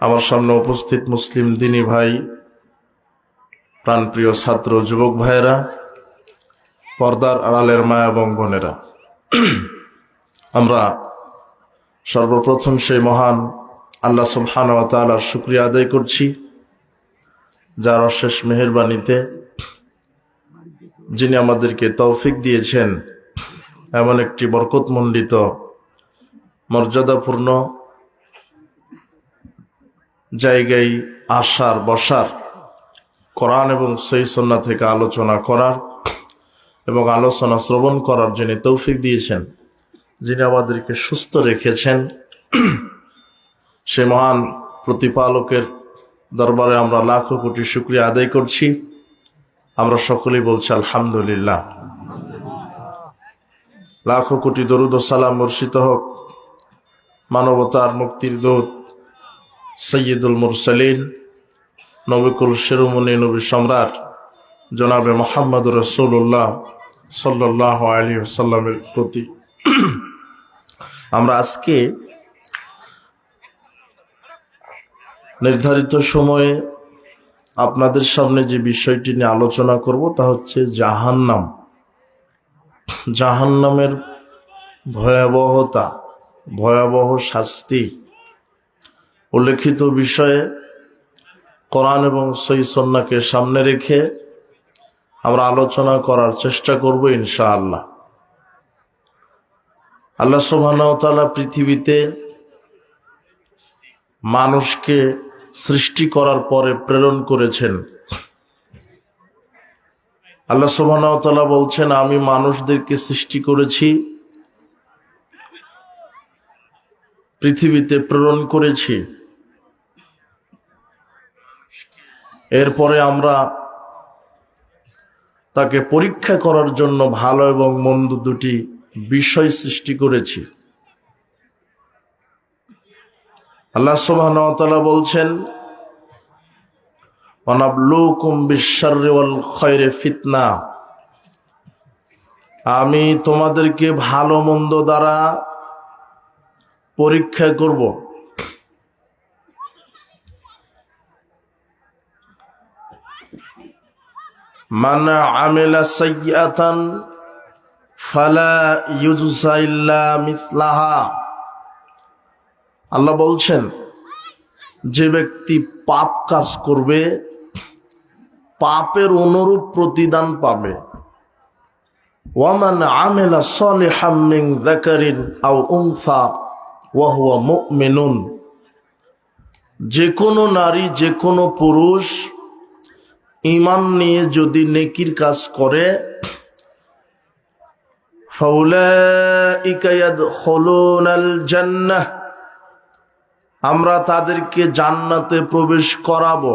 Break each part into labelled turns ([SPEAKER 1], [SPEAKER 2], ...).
[SPEAKER 1] আমার সামনে উপস্থিত মুসলিম দিনী ভাই, প্রাণপ্রিয় ছাত্র যুবক ভাইয়েরা, পর্দার আড়ালের মা এবং বোনেরা, আমরা সর্বপ্রথম সেই মহান আল্লাহ সুবহানাহু ওয়া তাআলার শুকরিয়া আদায় করছি, যার অশেষ মেহেরবানিতে যিনি আমাদেরকে তৌফিক দিয়েছেন এমন একটি বরকতমণ্ডিত মর্যাদাপূর্ণ জায়গায় আসার, বসার, কোরআন এবং সহিহ সুন্নাহ থেকে আলোচনা করার এবং আলোচনা শ্রবণ করার যিনি তৌফিক দিয়েছেন, যিনি আমাদেরকে সুস্থ রেখেছেন, সে মহান প্রতিপালকের দরবারে আমরা লাখো কোটি শুকরিয়া আদায় করছি। আমরা সকলেই বলছি আলহামদুলিল্লাহ। লাখো কোটি দরুদ ও সালাম বর্ষিত হোক মানবতার মুক্তির দূত সৈয়দুল মুরসালিন, নবিকুল শিরোমণি নবী সম্রাট জনাবে মুহাম্মদুর রাসূলুল্লাহ সাল্লাল্লাহু আলাইহি ওয়াসাল্লামের প্রতি। আমরা আজকে নির্ধারিত সময়ে আপনাদের সামনে যে বিষয়টি নিয়ে আলোচনা করব তা হচ্ছে জাহান্নাম, জাহান্নামের ভয়াবহতা, ভয়াবহ শাস্তি। উল্লেখিত বিষয়ে কোরআন এবং সহিহ সুন্নাহকে সামনে রেখে আমরা আলোচনা করার চেষ্টা করব ইনশাআল্লাহ। আল্লাহ সুবহানাহু ওয়া তাআলা পৃথিবীতে মানুষকে সৃষ্টি করার পরে প্রেরণ করেছেন। আল্লাহ সুবহানাহু ওয়া তাআলা বলছেন, আমি মানুষদেরকে সৃষ্টি করেছি, পৃথিবীতে প্রেরণ করেছি, এরপরে আমরা তাকে পরীক্ষা করার জন্য ভালো এবং মন্দ দুটি বিষয় সৃষ্টি করেছি। আল্লাহ সুবহানাহু ওয়া তাআলা বলছেন, ওয়ানাবলুকুম বিশ-শাররি ওয়াল খায়রি ফিতনা, আমি তোমাদেরকে ভালো মন্দ দ্বারা পরীক্ষা করব। মান আমিলা সাইয়্যাতান ফালা ইউজজা ইল্লা মিসলাহা। আল্লাহ বলছেন, যে ব্যক্তি পাপ কাজ করবে পাপের অনুরূপ প্রতিদান পাবে। ওয়ামান আমিলা সালিহাম মিন যাকারিন আও উনসা ওয়া হুয়া মুমিনুন, যে কোনো নারী, যে কোনো পুরুষ ঈমান নিয়ে যদি নেকির কাজ করে, ফাউলাইকা ইয়াদখুলুনাল জান্নাহ, আমরা তাদেরকে জান্নাতে প্রবেশ করাবো।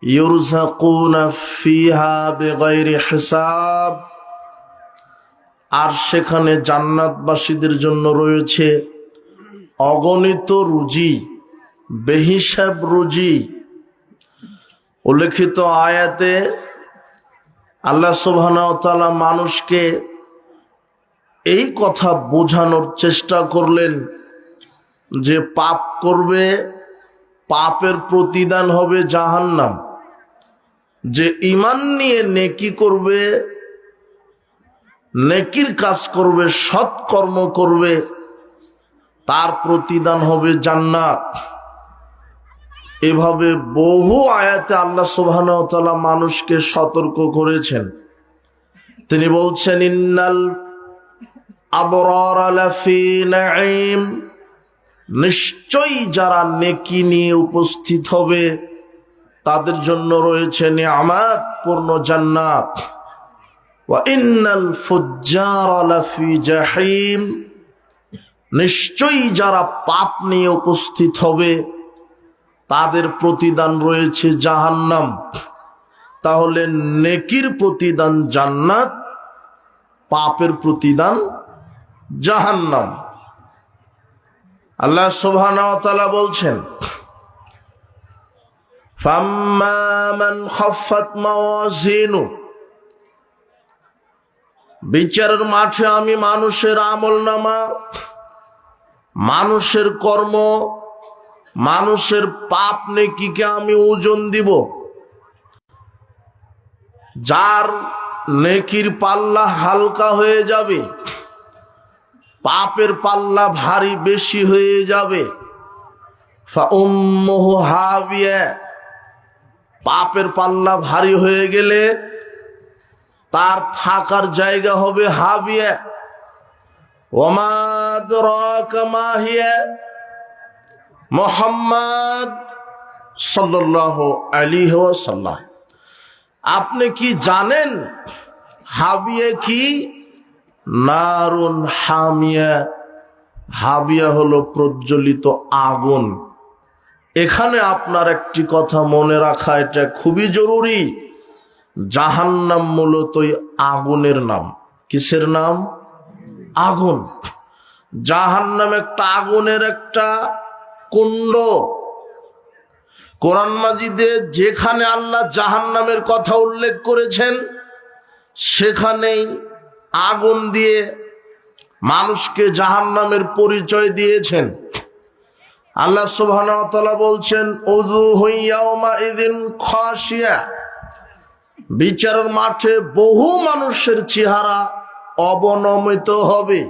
[SPEAKER 1] ইউরযাকুনা ফিহা বিগাইরি হিসাব, আর সেখানে জান্নাতবাসীদের জন্য রয়েছে অগণিত রুজি, বেহিসাব রুজি। উল্লেখিত আয়াতে আল্লাহ সুবহানাহু ওয়া তাআলা মানুষকে এই কথা বোঝানোর চেষ্টা করলেন যে পাপ করবে, পাপের প্রতিদান হবে জাহান্নাম। যে ঈমান নিয়ে নেকি করবে, নেকির কাজ করবে, সৎকর্ম করবে, তার প্রতিদান হবে জান্নাত। এভাবে বহু আয়াতে আল্লাহ সুবহানাহু ওয়া তাআলা মানুষকে সতর্ক করেছেন। তিনি বলছেন, ইন্নাল আবরারা লাফি নাঈম, নিশ্চয়ই যারা নেকি নিয়ে উপস্থিত হবে তাদের জন্য রয়েছে নিয়ামত পূর্ণ জান্নাত। ওয়া ইন্নাল ফুজ্জারা লাফি জাহিম, নিশ্চয়ই যারা পাপ নিয়ে উপস্থিত হবে তাদের প্রতিদান রয়েছে জাহান্নাম। তাহলে নেকির প্রতিদান জান্নাত, পাপের প্রতিদান জাহান্নাম। আল্লাহ সুবহানাহু ওয়া তাআলা বলছেন, ফাম্মা মান খাফফাত মাওয়াজিনু, বিচারের মাঠে আমি মানুষের আমলনামা, মানুষের কর্ম মানুষের পাপ নেকিকে আমি ওজন দিব। যার নেকির পাল্লা হালকা হয়ে যাবে, পাপের পাল্লা ভারী বেশি হয়ে যাবে। ফাউম্মুহু হাবিয়া, পাপের পাল্লা ভারী হয়ে গেলে তার থাকার জায়গা হবে হাবিয়া। ওমা আদরাকা মা হিয়া, মুহাম্মদ সাল্লাল্লাহু আলাইহি ওয়াসাল্লাম, আপনি কি জানেন হাবিয়া কি? নারুন হামিয়া, হাবিয়া হলো প্রজ্বলিত আগুন। এখানে আপনার একটি কথা মনে রাখা এটা খুবই জরুরি, জাহান্নাম মূলতই আগুনের নাম। কিসের নাম? আগুন। জাহান্নাম একটা আগুনের একটা কুণ্ড। কোরআন মাজিদে যেখানে আল্লাহ জাহান্নামের কথা উল্লেখ করেছেন সেখানেই আগুন দিয়ে মানুষকে জাহান্নামের পরিচয় দিয়েছেন। আল্লাহ সুবহানাহু ওয়া তাআলা বলছেন, উযুহু ইয়াওমাইযিন খাশিয়া, বিচারের মাঠে বহু মানুষের চেহারা অবনমিত হবে,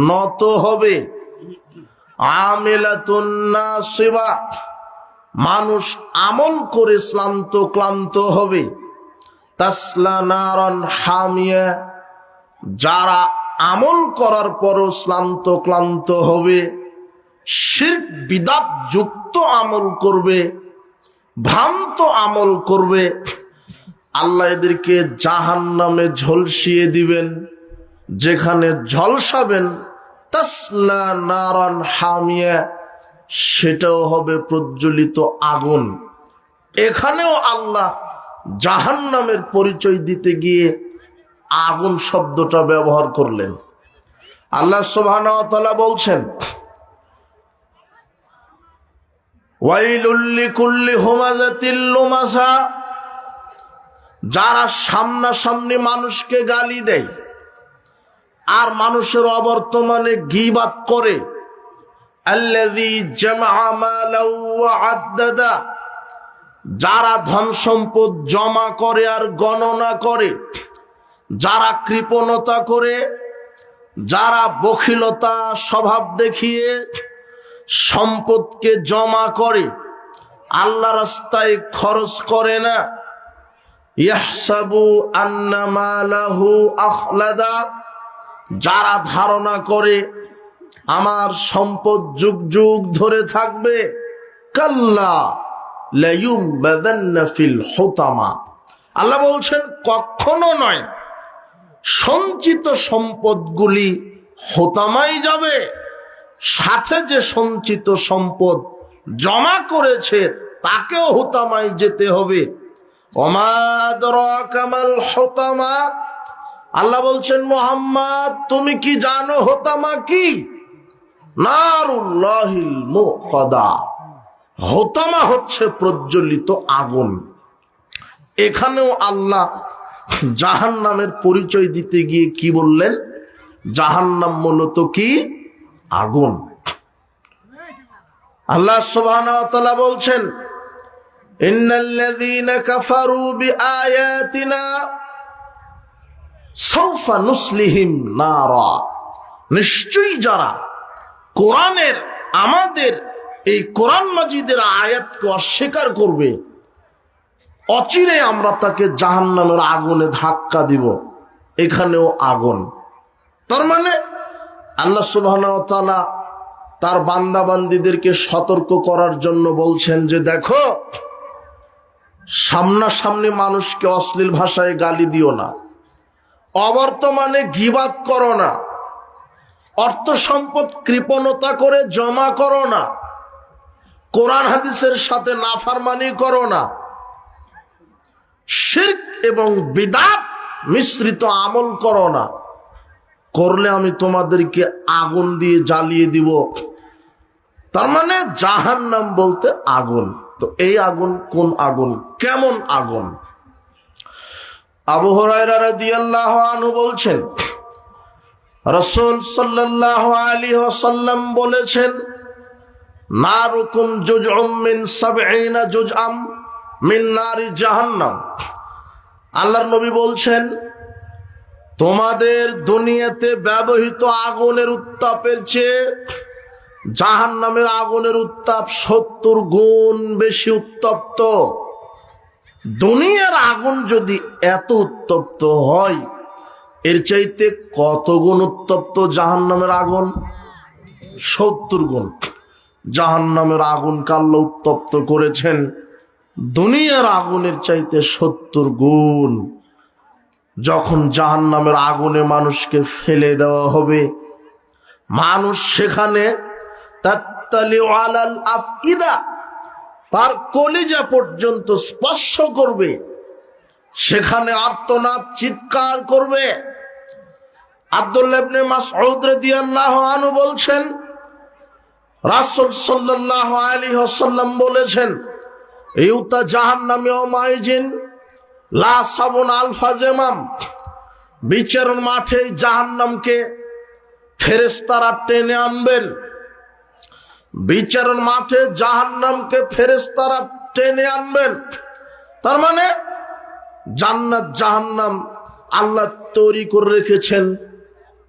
[SPEAKER 1] নত হবে। আমিলাতুন নাসিবা, মানুষ আমল করে শ্রান্ত ক্লান্ত হবে। তাসলা নারান হামিয়া, যারা আমল করার পরও শ্রান্ত ক্লান্ত হবে, শিরক বিদআত যুক্ত আমল করবে, ভ্রান্ত আমল করবে, আল্লাহ এদেরকে জাহান্নামে ঝলসিয়ে দিবেন। যেখানে ঝলসাবেন তাসলা নারান হামিয়া, সেটাও হবে প্রজ্বলিত আগুন। এখানেও আল্লাহ জাহান্নামের পরিচয় দিতে গিয়ে আগুন শব্দটা ব্যবহার করলেন। আল্লাহ সুবহানাহু ওয়া তাআলা বলছেন, ওয়াইলুল লিকুল্লি হুমাযাতিল লুমাযা, যারা সামনাসামনি মানুষকে গালি দেয় আর মানুষের অবর্তমানে গীবাত করে। আল্লাযী জামআ মালাও ওয়া আদ্দাদা, যারা ধন সম্পদ জমা করে আর গণনা করে, যারা কৃপণতা করে, যারা বখিলতা স্বভাব দেখিয়ে সম্পদকে জমা করে, আল্লাহ রাস্তায় খরচ করে না। ইয়াহসাবু আন্না মালাহু আখলাদা, যারা ধারণা করে আমার সম্পদ যুগ যুগ ধরে থাকবে। কাল্লা লায়ুমবাদান্না ফিল হুতামা, আল্লাহ বলছেন কখনো নয়, সঞ্চিত সম্পদগুলি হোতামাই যাবে, সাথে যে সঞ্চিত সম্পদ জমা করেছে তাকেও হোতামাই যেতে হবে। ওমা আদরাকা মাল হুতামা, আল্লাহ বলছেন মুহাম্মদ তুমি কি জানো হোতামা কি? নারুল্লাহিল মুকাদা, হোতামা হচ্ছে প্রজ্বলিত আগুন। এখানেও আল্লাহ জাহান্নামের পরিচয় দিতে গিয়ে কি বললেন? জাহান্নাম মূলত কি? আগুন। আল্লাহ সুবহানাহু ওয়া তাআলা বলছেন, ইন্নাল্লাযীনা কাফারু বিআয়াতিনা সাওফা নুসলিহিম নারা, নিশ্চয়ই যারা কোরআনের, আমাদের এই কোরআন মাজিদের আয়াতকে অস্বীকার করবে, অচিরে আমরা তাকে জাহান্নামের আগুনে ধাক্কা দিব। এখানেও আগুন। তার মানে আল্লাহ সুবহানাহু ওয়া তাআলা তার বান্দাবান্দীদেরকে সতর্ক করার জন্য বলছেন যে দেখো, সামনাসামনি মানুষকে অশ্লীল ভাষায় গালি দিও না, অবর্তমানে গীবাত করো না, অর্থ সম্পদ কৃপণতা করে জমা করো না, কোরআন হাদিসের সাথে নাফরমানি করো না, শিরক এবং বিদআত মিশ্রিত আমল করো না, করলে আমি তোমাদেরকে আগুন দিয়ে জ্বালিয়ে দিব। তার মানে জাহান্নাম বলতে আগুন। তো এই আগুন কোন আগুন, কেমন আগুন? আবু হুরায়রা রাদিয়াল্লাহু আনহু বলছেন, রাসূল সাল্লাল্লাহু আলাইহি ওয়াসাল্লাম বলেছেন, নারুকুম জুজউম মিন 70 জুজআম মিন নারি জাহান্নাম। আল্লাহর নবী বলছেন, তোমাদের দুনিয়াতে ব্যবহৃত আগুনের উত্তাপের চেয়ে জাহান্নামের আগুনের উত্তাপ 70 গুণ বেশি উত্তপ্ত। দুনিয়ার আগুন যদি এত উত্তপ্ত হয়, এর চাইতে কত গুণ উত্তপ্ত জাহান্নামের আগুন? 70 গুণ। জাহান্নামের আগুন আল্লাহ উত্তপ্ত করেছেন দুনিয়ার আগুনের চাইতে 70 গুণ। যখন জাহান্নামের আগুনে মানুষকে ফেলে দেওয়া হবে, মানুষ সেখানে তাত্তালিউ আলাল আফইদা, তার কলিজা পর্যন্ত স্পর্শ করবে, সেখানে আর্তনাদ চিৎকার করবে। আব্দুল্লাহ ইবনে মাসউদ রাদিয়াল্লাহু আনহু বলছেন, রাসূল সাল্লাল্লাহু আলাইহি ওয়াসাল্লাম বলেছেন, ইউতা জাহান্নামে ওমাইজিন লা সাবুন আলফা জামাম। বিচারের মাঠে জাহান্নামকে ফেরেশতারা টেনে আনবেন। বিচারের মাঠে জাহান্নামকে ফেরেশতারা টেনে আনবেন। তার মানে জান্নাত জাহান্নাম আল্লাহ তৈরি করে রেখেছেন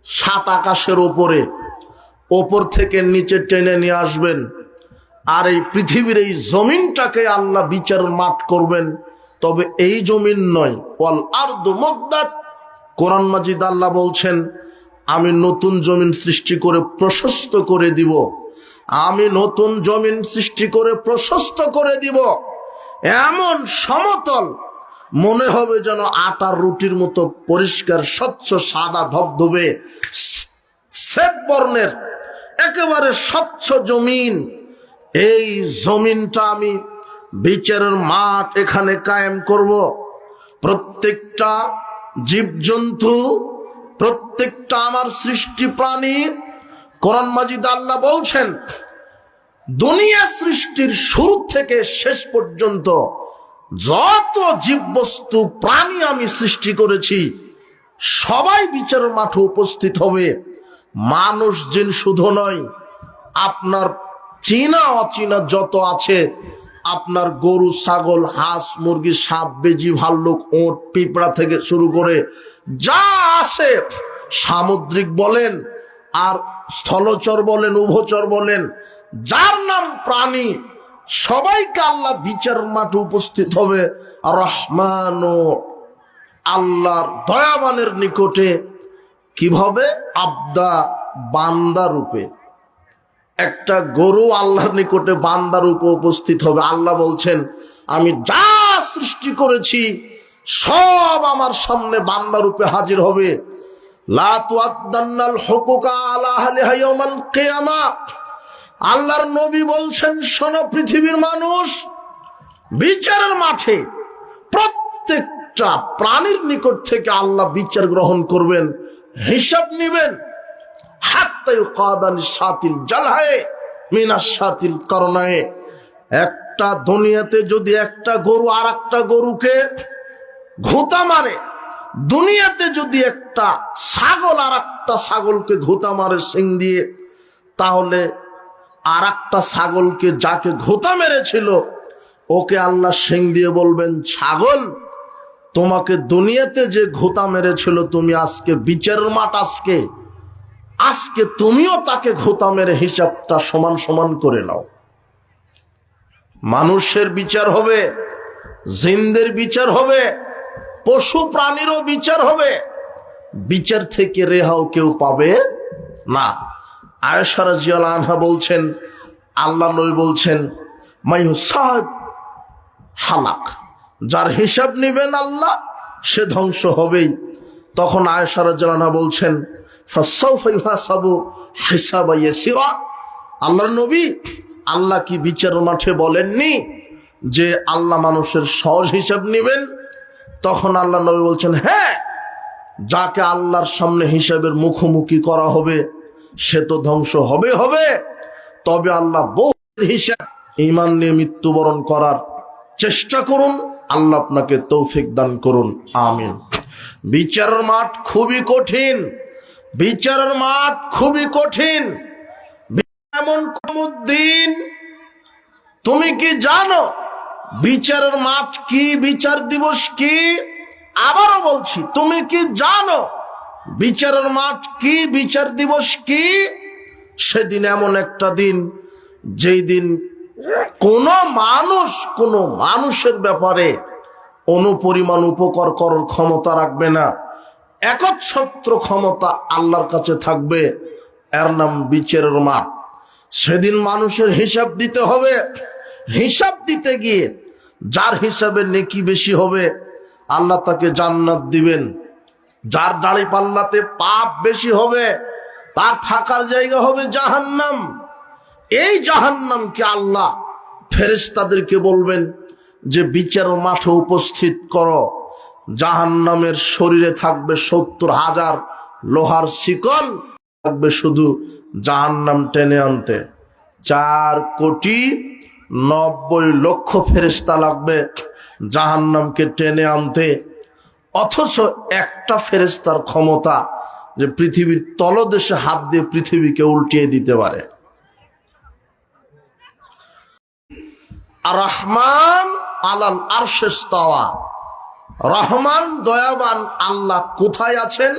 [SPEAKER 1] 7 আকাশের উপরে, ওপর থেকে নিচে টেনে নিয়ে আসবেন। আর এই পৃথিবীর এই জমিনটাকে আল্লাহ বিচারের মাঠ করবেন। তবে এই জমিন নয়, ওয়াল আরদু মুদ্দাত। কোরআন মাজিদ আল্লাহ বলছেন, আমি নতুন জমিন সৃষ্টি করে প্রশস্ত করে দিব। আমি নতুন জমিন সৃষ্টি করে প্রশস্ত করে দিব, এমন সমতল মনে হবে যেন আটার রুটির মতো পরিষ্কার স্বচ্ছ সাদা ধবধবে শ্বেত বর্ণের একেবারে স্বচ্ছ জমিন। এই জমিনটা আমি বিচারের মাঠ এখানে কায়েম করব। প্রত্যেকটা জীবজন্তু, প্রত্যেকটা আমার সৃষ্টি প্রাণী, কোরআন মাজিদ আল্লাহ বলছেন, দুনিয়া সৃষ্টির শুরু থেকে শেষ পর্যন্ত যত জীববস্তু প্রাণী আমি সৃষ্টি করেছি সবাই বিচারের মাঠে উপস্থিত হবে। মানুষ জিন শুধু নয়, আপনার চীনা অচীনা যত আছে, আপনার গরু ছাগল হাঁস মুরগি সাপ বেজি ভাল্লুক ওট পিঁপড়া থেকে শুরু করে যা আছে, সামুদ্রিক বলেন আর স্থলচর বলেন উভচর বলেন, যার নাম প্রাণী, সবাইকে আল্লাহ বিচার মাঠে উপস্থিত হবে। আর রহমান ও আল্লাহর দয়াবানের নিকটে কিভাবে? আবদা, বান্দা রূপে। একটা গরু আল্লাহর নিকটে বান্দা রূপে উপস্থিত হবে। আল্লাহ বলছেন, আমি যা সৃষ্টি করেছি সব আমার সামনে বান্দা রূপে হাজির হবে। লা তুআদ্দান্নাল হুকুকা আলা আহলিহা ইয়াওমাল কিয়ামাহ। আল্লাহর নবী বলছেন, শোনো পৃথিবীর মানুষ, বিচারের মাঠে প্রত্যেকটা প্রাণীর নিকট থেকে আল্লাহ বিচার গ্রহণ করবেন, হিসাব নিবেন। হাত্তা ইউকাদাল শাতিল জালহায়ে মিনাশ শাতিল করনায়ে। একটা দুনিয়াতে যদি একটা গরু আর একটা গরুকে ঘুঁতা মারে, দুনিয়াতে যদি একটা ছাগল আর একটা ছাগলকে ঘুঁতা মারে শিং দিয়ে, তাহলে আর একটা ছাগলকে যাকে ঘুঁতা মেরেছিল ওকে আল্লাহ শিং দিয়ে বলবেন, ছাগল তোমাকে দুনিয়াতে যে ঘুঁতা মেরেছিল তুমি আজকে বিচারের মাঠ, আজকে তুমিও তাকে ঘুঁতা মেরে হিসাবটা সমান সমান করে নাও। মানুষের বিচার হবে, জিনদের বিচার হবে, পশু প্রাণীরও বিচার হবে। বিচার থেকে রেহাও কেউ পাবে না। আয়েশা রাদিয়াল্লাহু আনহা বলছেন, আল্লাহ নবী বলছেন, মাইহুসাব হালাক, যার হিসাব নেবেন আল্লাহ সে ধ্বংস হবেই। তখন আয়েশা রাদিয়াল্লাহু আনহা বলছেন, ফাসাউফা ইউহাসাবু হিসাবা ইয়াসিরা। আল্লাহর নবী, আল্লাহ কি বিচারের মাঠে বলেননি যে আল্লাহ মানুষের সহজ হিসাব নেবেন? তখন আল্লাহ নবী বলছেন, হ্যাঁ, যাকে আল্লাহর সামনে হিসাবের মুখোমুখি করা হবে সে তো ধ্বংস হবে হবে। তবে আল্লাহ বহু হিসাব, ঈমান নিয়ে মৃত্যুবরণ করার চেষ্টা করুন। আল্লাহ আপনাকে তৌফিক দান করুন, আমিন। বিচারের মাঠ খুবই কঠিন, বিচারের মাঠ খুবই কঠিন। এমন কমুদ্দিন, তুমি কি জানো বিচারের মাঠ কি, বিচার দিবস কি? আবারও বলছি, তুমি কি জানো বিচারের মাঠ কি, বিচার দিবস কি? সেদিন এমন একটা দিন, যেই দিন কোন মানুষের ব্যাপারে অনুপরিমাণ উপকার করার ক্ষমতা রাখবে না। একচ্ছত্র ক্ষমতা আল্লাহর কাছে থাকবে, এর নাম বিচারের মাঠ। সেদিন মানুষের হিসাব দিতে হবে। হিসাব দিতে গিয়ে যার হিসাবে নেকি বেশি হবে আল্লাহ তাকে জান্নাত দিবেন, যার দাড়ি পাল্লাতে পাপ বেশি হবে তার থাকার জায়গা হবে জাহান্নাম। এই জাহান্নামকে আল্লাহ ফেরেশতাদেরকে বলবেন যে বিচার মাঠে উপস্থিত করো। জাহান্নামের শরীরে থাকবে ৭০,০০০ লোহার শিকল, থাকবে শুধু জাহান্নাম টেনে আনতে। ৪,৯০,০০,০০০ ফেরেশতা লাগবে জাহান্নামকে টেনে আনতে। অথচ একটা ফেরেশতার ক্ষমতা যে পৃথিবীর তলদেশে হাত দিয়ে পৃথিবীকে উল্টিয়ে দিতে পারে। আর রহমান আলাল আরশে ইস্তাওয়া, রহমান দয়াবান আল্লাহ কোথায় আছেন?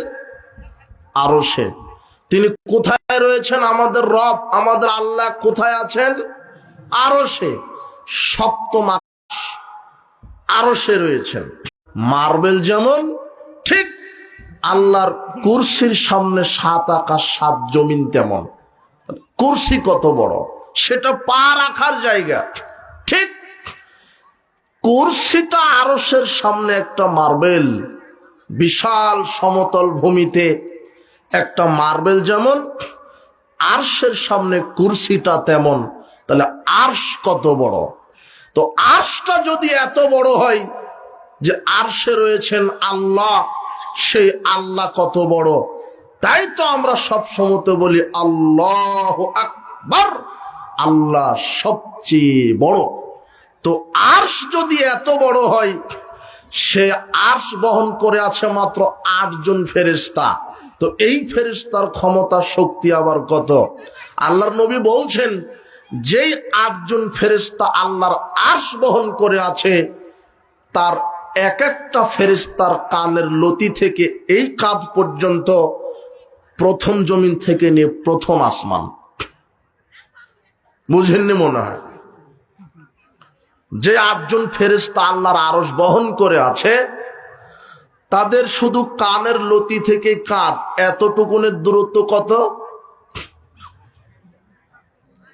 [SPEAKER 1] আরশে। তিনি কোথায় রয়েছেন? আমাদের রব, আমাদের আল্লাহ কোথায় আছেন? আরশে। সপ্তম আরশে রয়েছেন। মার্বেল যেমন, ঠিক আল্লাহর কুরসির সামনে ৭ আকাশ ৭ জমিন তেমন। কুরসি কত বড়, সেটা পা রাখার জায়গা। ঠিক কুরসিটা আরশের সামনে একটা মার্বেল, বিশাল সমতল ভূমিতে একটা মার্বেল যেমন, আরশের সামনে কুরসিটা তেমন। তাহলে আরশ কত বড়? তো আরশটা যদি এত বড় হয় যে আরশে রয়েছেন আল্লাহ, সেই আল্লাহ কত বড়? তাই তো আমরা সব সময়তে বলি আল্লাহু আকবার, আল্লাহ সবচেয়ে বড়। তো আরশ যদি এত বড় হয়, সে আরশ বহন করে আছে মাত্র ৮ জন ফেরেশতা। তো এই ফেরেশতার ক্ষমতা শক্তি আবার কত? আল্লাহর নবী বলছেন, যেই ৮ জন ফেরেশতা আল্লাহর আরশ বহন করে আছে, তার এক একটা ফেরেশতার কানের লতি থেকে এই কাঁধ পর্যন্ত প্রথম জমিন থেকে নিয়ে প্রথম আসমান। বুঝেননি মনে হয়? যে ৮ জন ফেরেশতা আল্লাহর আরশ বহন করে আছে, তাদের শুধু কানের লতি থেকে কাঁধ এতটুকুনের দূরত্ব কত?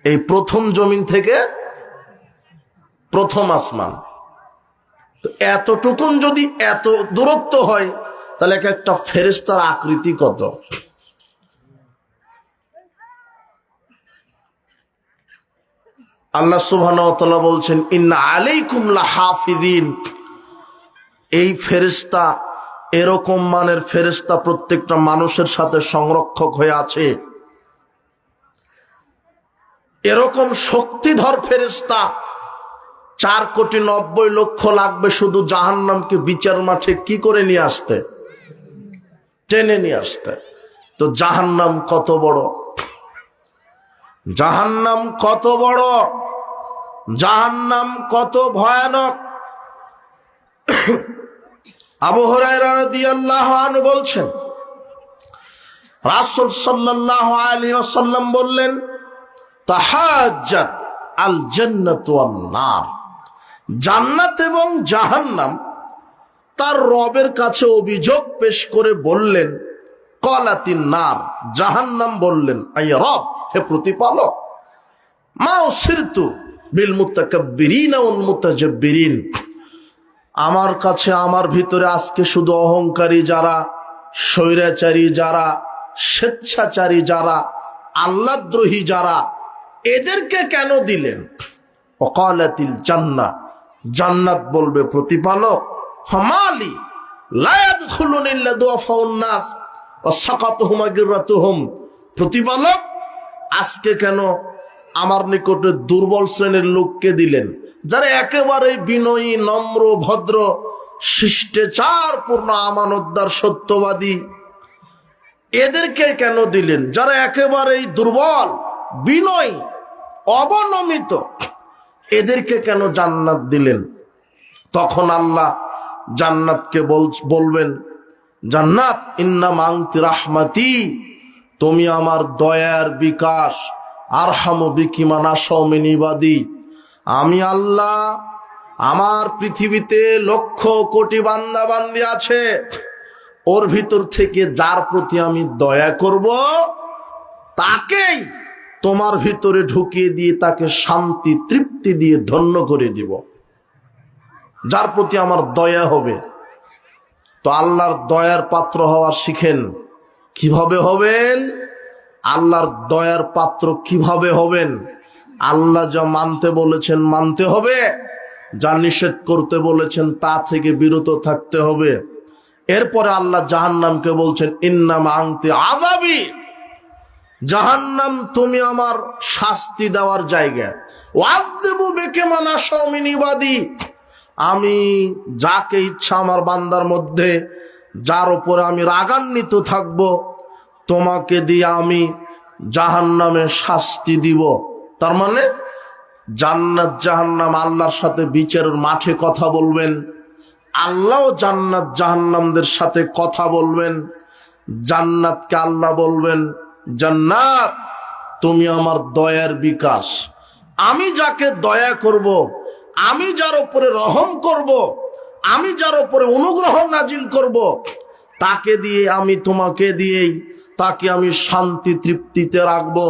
[SPEAKER 1] এই প্রথম জমিন থেকে প্রথম আসমান। তো এতটুকুন যদি এত দূরত্ব হয়, তাহলে একটা ফেরেশতার আকৃতি কত? আল্লাহ সুবহানাহু ওয়া তাআলা বলছেন, ইন্না আলাইকুম লাহাফিজিন। এই ফেরেশতা, এরকম মানের ফেরেশতা প্রত্যেকটা মানুষের সাথে সংরক্ষক হয়ে আছে। এরকম শক্তিধর ফেরেশতা ৪,৯০,০০,০০০ লাগবে শুধু জাহান্নামকে বিচার মাঠে কি করে নিয়ে আসতে? টেনে নিয়ে আসতে। তো জাহান্নাম কত বড়, জাহান্নাম কত বড়, জাহান্নাম কত ভয়ানক। আবু হুরায়রা রাদিয়াল্লাহু আনহু বলছেন, রাসূল সাল্লাল্লাহু আলাইহি ওয়াসাল্লাম বললেন, তাহাজ্জাত আল জান্নাতু ওয়ান নার। জান্নাত এবং জাহান্নাম তার রবের কাছে অভিযোগ পেশ করে বললেন, ক্বালাতিন নার, জাহান্নাম বললেন, আয়া রব, হে প্রতিপালক, মা উসিরতু বিল মুতাকাব্বিরিন ওয়াল মুতাজাব্বিরিন। আমার কাছে, আমার ভিতরে আজকে শুধু অহংকারী যারা, স্বৈরাচারী যারা, স্বেচ্ছাচারী যারা, আল্লাহদ্রোহী যারা, এদেরকে কেন দিলেন? ওয়াকালাতিল জান্নাহ, জান্নাত বলবে, প্রতিপালক, ফামালি লা ইয়াদখুলুন ইল্লা দুআফাউন নাস ওয়া সাকাতুহুম আগিরাতুহুম। প্রতিপালক, আজকে কেন আমার নিকটে দুর্বল শ্রেণীর লোককে দিলেন, যারা একেবারে বিনয়ী, নম্র, ভদ্র, শিষ্টাচারপূর্ণ, আমানতদার, সত্যবাদী, এদেরকে কেন দিলেন? যারা একেবারেই দুর্বল, বিনয়, অবনমিত, এদেরকে কেন জান্নাত দিলেন? তখন আল্লাহ জান্নাতকে বলবেন, জান্নাত ইন্নামা আনতি রাহমাতি, তুমি আমার দয়ার বিকাশ। আরহামু বিকি মান আশাউ মিন ইবাদি, আমি আল্লাহ, আমার পৃথিবীতে লক্ষ কোটি বান্দা বান্দি আছে, ওর ভিতর থেকে যার প্রতি আমি দয়া করব তাকেই তোমার ভিতরে ঢুকিয়ে দিয়ে তাকে শান্তি তৃপ্তি দিয়ে ধন্য করে দিব, যার প্রতি আমার দয়া হবে। তো আল্লাহর দয়ার পাত্র হওয়া শিখেন। কিভাবে হবেন? আল্লাহর দয়ার পাত্র কিভাবে হবেন? আল্লাহ যা মানতে বলেছেন মানতে হবে, যা নিষেধ করতে বলেছেন তা থেকে বিরত থাকতে হবে। এরপরে আল্লাহ জাহান্নামকে বলছেন, ইন্নামা আনতি আযাবি, জাহান্নাম তুমি আমার শাস্তি দেওয়ার জায়গা। ওয়াযিবু বিকা মান আশাউ মিন ইবাদি, আমি যাকে ইচ্ছা আমার বান্দার মধ্যে, যার উপরে আমি রাগান্বিত থাকব, তোমাকে দিয়ে আমি জাহান্নামে শাস্তি দিব। তার মানে জান্নাত জাহান্নাম আল্লাহর সাথে বিচারের মাঠে কথা বলবেন, আল্লাহও জান্নাত জাহান্নামদের সাথে কথা বলবেন। জান্নাতকে আল্লাহ বলবেন, জান্নাত তুমি আমার দয়ার বিকাশ, আমি যাকে দয়া করব, আমি যার উপরে রহম করব, আমি যার উপরে অনুগ্রহ নাজিল করব, তাকে দিয়ে আমি তোমাকে দিয়েই তাকে আমি শান্তি তৃপ্তিতে রাখবো।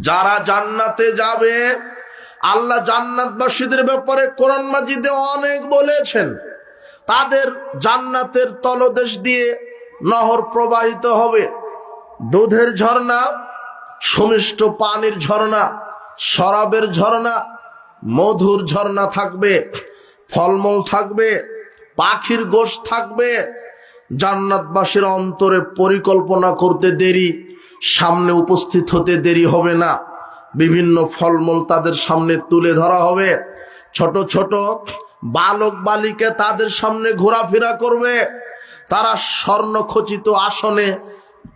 [SPEAKER 1] যারা জান্নাতে যাবে, আল্লাহ জান্নাতবাসীদের ব্যাপারে কোরআন মাজিদে অনেক বলেছেন। তাদের জান্নাতের তলদেশ দিয়ে নহর প্রবাহিত হবে, দুধের ঝর্ণা, সুমিষ্ট পানির ঝর্ণা, শরাবের ঝর্ণা, মধুর ঝর্ণা থাকবে, ফলমূল থাকবে, পাখির গোশ থাকবে। জান্নাতবাসীর অন্তরে পরিকল্পনা করতে দেরি, সামনে উপস্থিত হতে দেরি হবে না। বিভিন্ন ফলমূল তাদের সামনে তুলে ধরা হবে, ছোট ছোট বালক বালিকা তাদের সামনে ঘোরাফেরা করবে। তারা স্বর্ণখচিত আসনে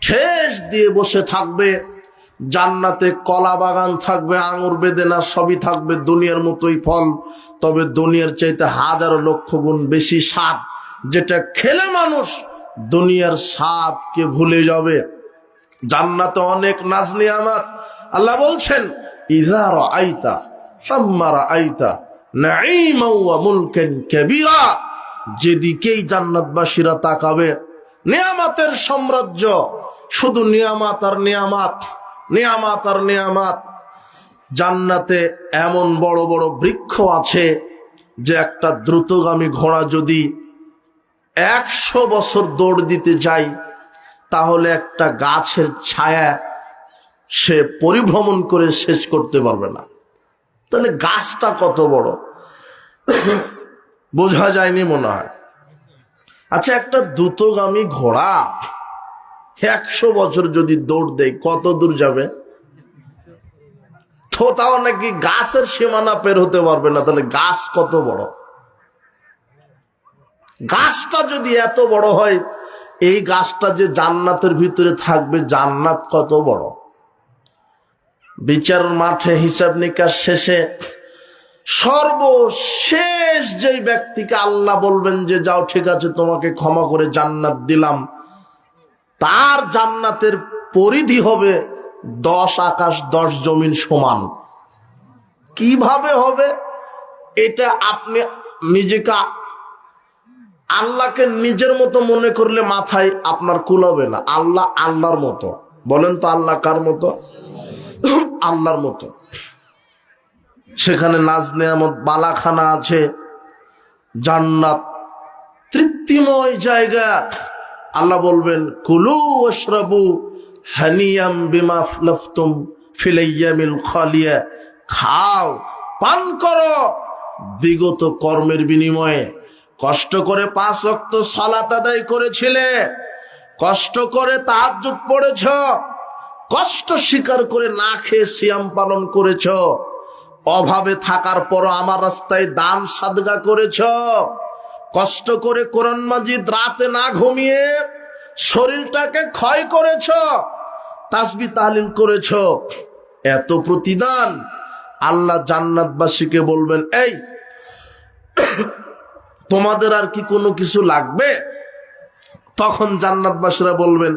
[SPEAKER 1] ঠেস দিয়ে বসে থাকবে। জান্নাতে কলা বাগান থাকবে, আঙুর বেদেনা সবই থাকবে, দুনিয়ার মতোই ফল, তবে দুনিয়ার চাইতে হাজার লক্ষ গুণ বেশি স্বাদ, যেটা খেলে মানুষ দুনিয়ার স্বাদকে ভুলে যাবে। জান্নাতে অনেক নাজ নিয়ামত। আল্লাহ বলছেন, ইযা রাআইতা সাম্মা রাআইতা নাঈমান ওয়া মুলকান কাবীরা, যেদিকেই জান্নাতবাসীরা তাকাবে নিয়ামতের সাম্রাজ্য, শুধু নিয়ামত আর নিয়ামত, নিয়ামত আর নিয়ামত। জান্নাতে এমন বড় বড় বৃক্ষ আছে যে একটা দ্রুতগামী ঘোড়া যদি 100 বছর দৌড় দিতে যায়, তাহলে একটা গাছের ছায়া সে পরিভ্রমণ করে শেষ করতে পারবে না। তাহলে গাছটা কত বড় বোঝা যায়নি মনে হয়। আচ্ছা, একটা দ্রুতগামী ঘোড়া 100 বছর যদি দৌড় দেয় কত দূর যাবে? তো তাও নাকি গাছের সীমানা পের হতে পারবে না। তাহলে গাছ কত বড়? গাছটা যদি এত বড় হয়, এই গাছটা যে জান্নাতের ভিতরে থাকবে, জান্নাত কত বড়। বিচার মাঠে হিসাব নিকাশ শেষে সর্বশেষ যেই ব্যক্তিকে আল্লাহ বলবেন যে যাও ঠিক আছে তোমাকে ক্ষমা করে জান্নাত দিলাম, তার জান্নাতের পরিধি হবে 10 আকাশ 10 জমিন সমান। কিভাবে হবে এটা আপনি নিজেকে, আল্লাহকে নিজের মতো মনে করলে মাথায় আপনার কুলাবে না। আল্লাহ আল্লাহর মতো। বলেন তো আল্লাহ কার মতো? আল্লাহর মতো। সেখানে নাজ নেয়ামত বালাখানা আছে, জান্নাত তৃপ্তিময় জায়গা। আল্লাহ বলবেন, কুলু ওয়াশরাবু হানিয়াম বিমা আফলাফতুম ফিল আইয়ামিল খালিয়া, খাও পান করো বিগত কর্মের বিনিময়ে। কষ্ট করে 5 ওয়াক্ত সালাত আদায় করেছিলে, কষ্ট করে তাহাজ্জুদ পড়েছ, কষ্ট স্বীকার করে না খেয়ে সিয়াম পালন করেছ, অভাবে থাকার পর আমার রাস্তায় দান সাদগা করেছ, কষ্ট করে কোরআন মাজিদ রাতে না ঘুমিয়ে শরীরটাকে ক্ষয় করেছ, তাসবিহ তাহলিল করেছ, এত প্রতিদান। আল্লাহ জান্নাতবাসীকে বলবেন, এই তোমাদের আর কি কোনো কিছু লাগবে? তখন জান্নাতবাসীরা বলবেন,